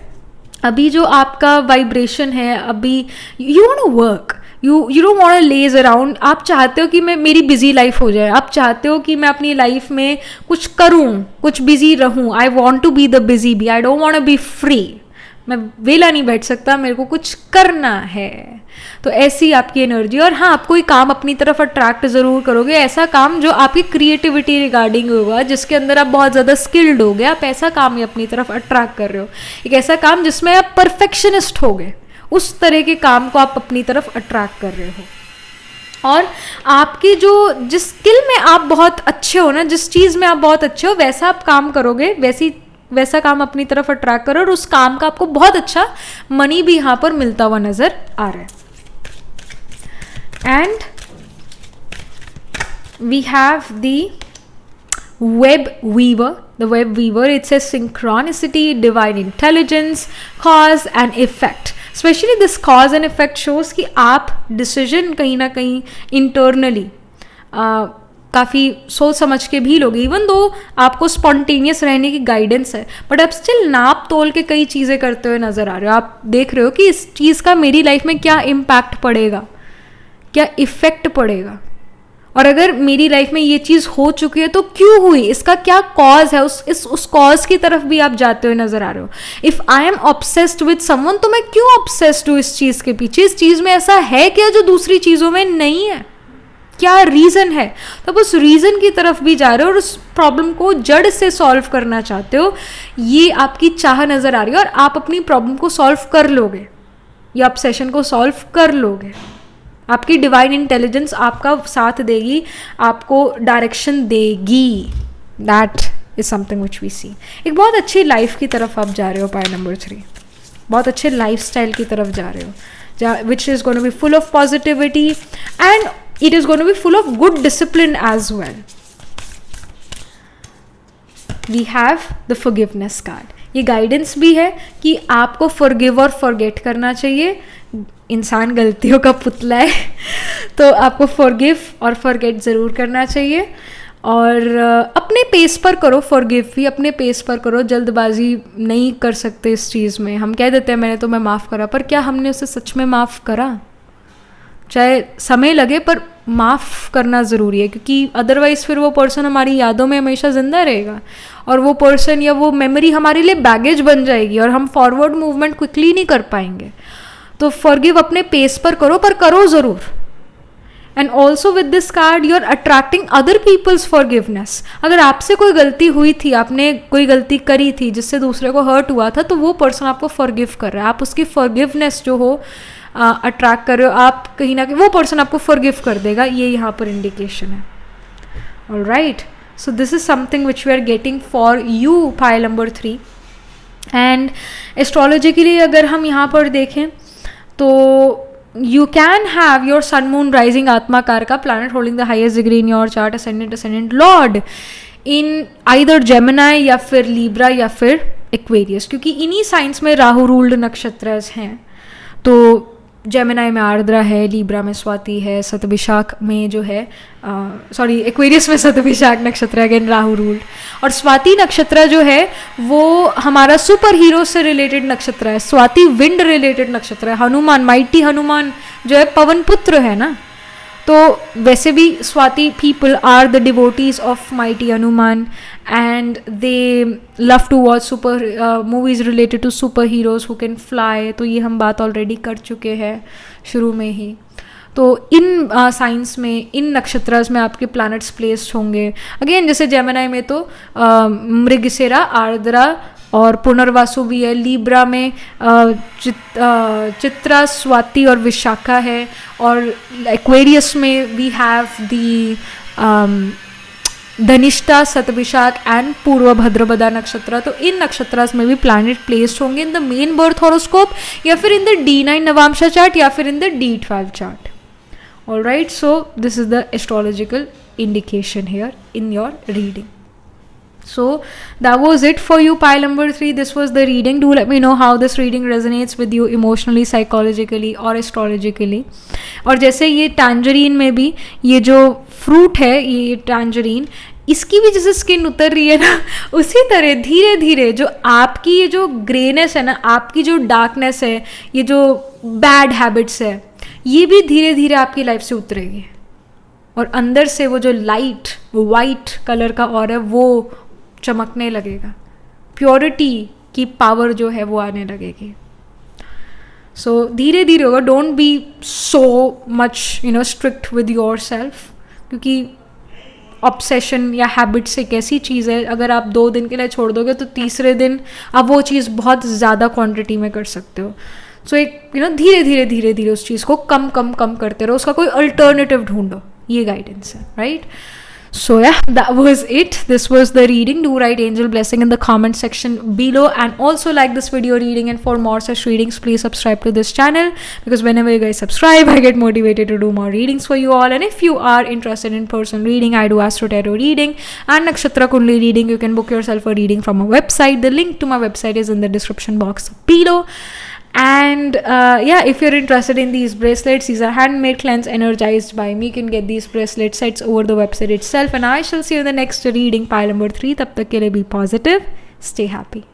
S1: अभी जो आपका वाइब्रेशन है, अभी you want to work, you don't want to laze around. आप चाहते हो कि मेरी बिजी लाइफ हो जाए, आप चाहते हो कि मैं अपनी लाइफ में कुछ करूँ, कुछ बिजी रहूँ। I want to be the busy bee, I don't want to be free. मैं वेला नहीं बैठ सकता, मेरे को कुछ करना है। तो ऐसी आपकी एनर्जी। और हाँ, आप कोई काम अपनी तरफ अट्रैक्ट ज़रूर करोगे, ऐसा काम जो आपकी क्रिएटिविटी रिगार्डिंग होगा, जिसके अंदर आप बहुत ज़्यादा स्किल्ड हो गए, आप ऐसा काम ही अपनी तरफ अट्रैक्ट कर रहे हो। एक ऐसा काम जिसमें आप परफेक्शनिस्ट हो गए, उस तरह के काम को आप अपनी तरफ अट्रैक्ट कर रहे हो। और आपकी जिस स्किल में आप बहुत अच्छे हो ना, जिस चीज़ में आप बहुत अच्छे हो, वैसा आप काम करोगे, वैसा काम अपनी तरफ अट्रैक्ट करो और उस काम का आपको बहुत अच्छा मनी भी यहाँ पर मिलता हुआ नजर आ रहा है। And we have the web weaver. The web weaver, it's a synchronicity, divine intelligence, cause and effect. Especially this cause and effect shows कि आप डिसीजन कहीं ना कहीं इंटरनली काफ़ी सोच समझ के भी लोगे। इवन दो आपको स्पॉन्टेनियस रहने की गाइडेंस है, बट आप स्टिल नाप तोल के कई चीज़ें करते हुए नज़र आ रहे हो। आप देख रहे हो कि इस चीज़ का मेरी लाइफ में क्या इम्पैक्ट पड़ेगा, क्या इफ़ेक्ट पड़ेगा, और अगर मेरी लाइफ में ये चीज़ हो चुकी है तो क्यों हुई, इसका क्या कॉज है, उस कॉज की तरफ भी आप जाते हुए नज़र आ रहे हो। If I am obsessed with someone, तो मैं क्यों ऑब्सेस्ड हूँ इस चीज़ के पीछे, इस चीज़ में ऐसा है क्या जो दूसरी चीज़ों में नहीं है, क्या रीज़न है। तो आप उस रीज़न की तरफ भी जा रहे हो और उस प्रॉब्लम को जड़ से सॉल्व करना चाहते हो। ये आपकी चाह नज़र आ रही है और आप अपनी प्रॉब्लम को सॉल्व कर लोगे, या ऑब्सेशन को सॉल्व कर लोगे। आपकी डिवाइन इंटेलिजेंस आपका साथ देगी, आपको डायरेक्शन देगी। That is something which we see. एक बहुत अच्छी लाइफ की तरफ आप जा रहे हो, पाई नंबर 3, बहुत अच्छे लाइफ स्टाइल की तरफ जा रहे हो, which is going to be full of positivity and it is going to be full of good discipline as well. We have the forgiveness card. ये गाइडेंस भी है कि आपको forgive और forget करना चाहिए। इंसान गलतियों का पुतला है तो आपको forgive और forget ज़रूर करना चाहिए। और अपने पेस पर करो, फॉरगिव भी अपने पेस पर करो, जल्दबाजी नहीं कर सकते इस चीज़ में। हम कह देते हैं मैंने तुम्हें माफ़ करा, पर क्या हमने उसे सच में माफ़ करा? चाहे समय लगे पर माफ़ करना ज़रूरी है, क्योंकि अदरवाइज़ फिर वो पर्सन हमारी यादों में हमेशा ज़िंदा रहेगा और वो पर्सन या वो मेमोरी हमारे लिए बैगेज बन जाएगी और हम फॉरवर्ड मूवमेंट क्विकली नहीं कर पाएंगे। तो फॉरगिव अपने पेस पर करो, पर करो ज़रूर। And also with this card you are attracting other people's forgiveness. अगर आपसे कोई गलती हुई थी, आपने कोई गलती करी थी जिससे दूसरे को हर्ट हुआ था, तो वो पर्सन आपको फॉरगिव कर रहा है, आप उसकी फॉरगिवनेस जो हो अट्रैक्ट कर रहे हो, आप कहीं ना कहीं वो पर्सन आपको फॉरगिव कर देगा, ये यहाँ पर इंडिकेशन है। Alright, so this is something which we are getting for you, pile number 3। And astrology के लिए अगर हम यहाँ पर देखें तो you can have your sun moon rising atma karka planet holding the highest degree in your chart, ascendant lord in either Gemini या फिर Libra या फिर Aquarius, क्योंकि इन्हीं साइंस में राहु रूल्ड नक्षत्र हैं। तो जेमिनाई में आर्द्रा है, लीब्रा में स्वाति है, शतभिषाख में जो है एक्वेरियस में शतभिषाख नक्षत्र है, अगेन राहु रूल्ड। और स्वाति नक्षत्र जो है वो हमारा सुपर हीरो से रिलेटेड नक्षत्र है, स्वाति विंड रिलेटेड नक्षत्र है। हनुमान, माइटी हनुमान जो है पवन पुत्र है ना, तो वैसे भी Swati people are the devotees of mighty Hanuman and they love to watch super movies related to super heroes who can fly. तो ये हम बात ऑलरेडी कर चुके हैं शुरू में ही। तो इन साइंस में, इन नक्षत्रस में आपके प्लैनेट्स प्लेस्ड होंगे। अगेन जैसे जेमिनाई में तो मृगशिरा, आर्द्रा और पुनर्वासु भी है। लीब्रा में चित्रा, स्वाति और विशाखा है। और एक्वेरियस में we have the Dhanishtha, Shatabhisha and Purva Bhadrapada नक्षत्र। तो इन नक्षत्रास में भी प्लैनेट प्लेस्ड होंगे in the main birth horoscope, या फिर इन द D9 नवांशा चार्ट, या फिर in the D12 chart. Alright, so this is the astrological indication here in your reading. So that was it for you, pile number 3. This was the reading. Do let me know how this reading resonates with you emotionally, psychologically और astrologically. और जैसे ये टैंजरीन में भी ये जो फ्रूट है, ये टैंजरीन, इसकी भी जैसे स्किन उतर रही है ना, उसी तरह धीरे धीरे जो आपकी ये जो ग्रेनेस है ना, आपकी जो डार्कनेस है, ये जो बैड हैबिट्स है, ये भी धीरे धीरे आपकी लाइफ से उतरेगी और अंदर से वो जो लाइट वाइट कलर का और है वो चमकने लगेगा। प्योरिटी की पावर जो है वो आने लगेगी। सो धीरे धीरे होगा। Don't be so much strict with your self, क्योंकि ऑब्सेशन या हैबिट्स एक ऐसी चीज़ है, अगर आप 2 दिन के लिए छोड़ दोगे तो तीसरे दिन आप वो चीज़ बहुत ज़्यादा क्वांटिटी में कर सकते हो। सो एक धीरे धीरे उस चीज़ को कम करते रहो, उसका कोई अल्टरनेटिव ढूंढो, ये गाइडेंस है, right? So yeah, that was it. This was the reading. Do write angel blessing in the comment section below, and also like this video reading, and for more such readings please subscribe to this channel, because whenever you guys subscribe I get motivated to do more readings for you all. And if you are interested in personal reading, I do astro tarot reading and nakshatra kundli reading. You can book yourself a reading from a website. The link to my website is in the description box below. And yeah, if you're interested in these bracelets, these are handmade, cleansed, energized by me. You can get these bracelet sets over the website itself. And I shall see you in the next reading, pile number 3. Tab tak ke liye be positive, stay happy.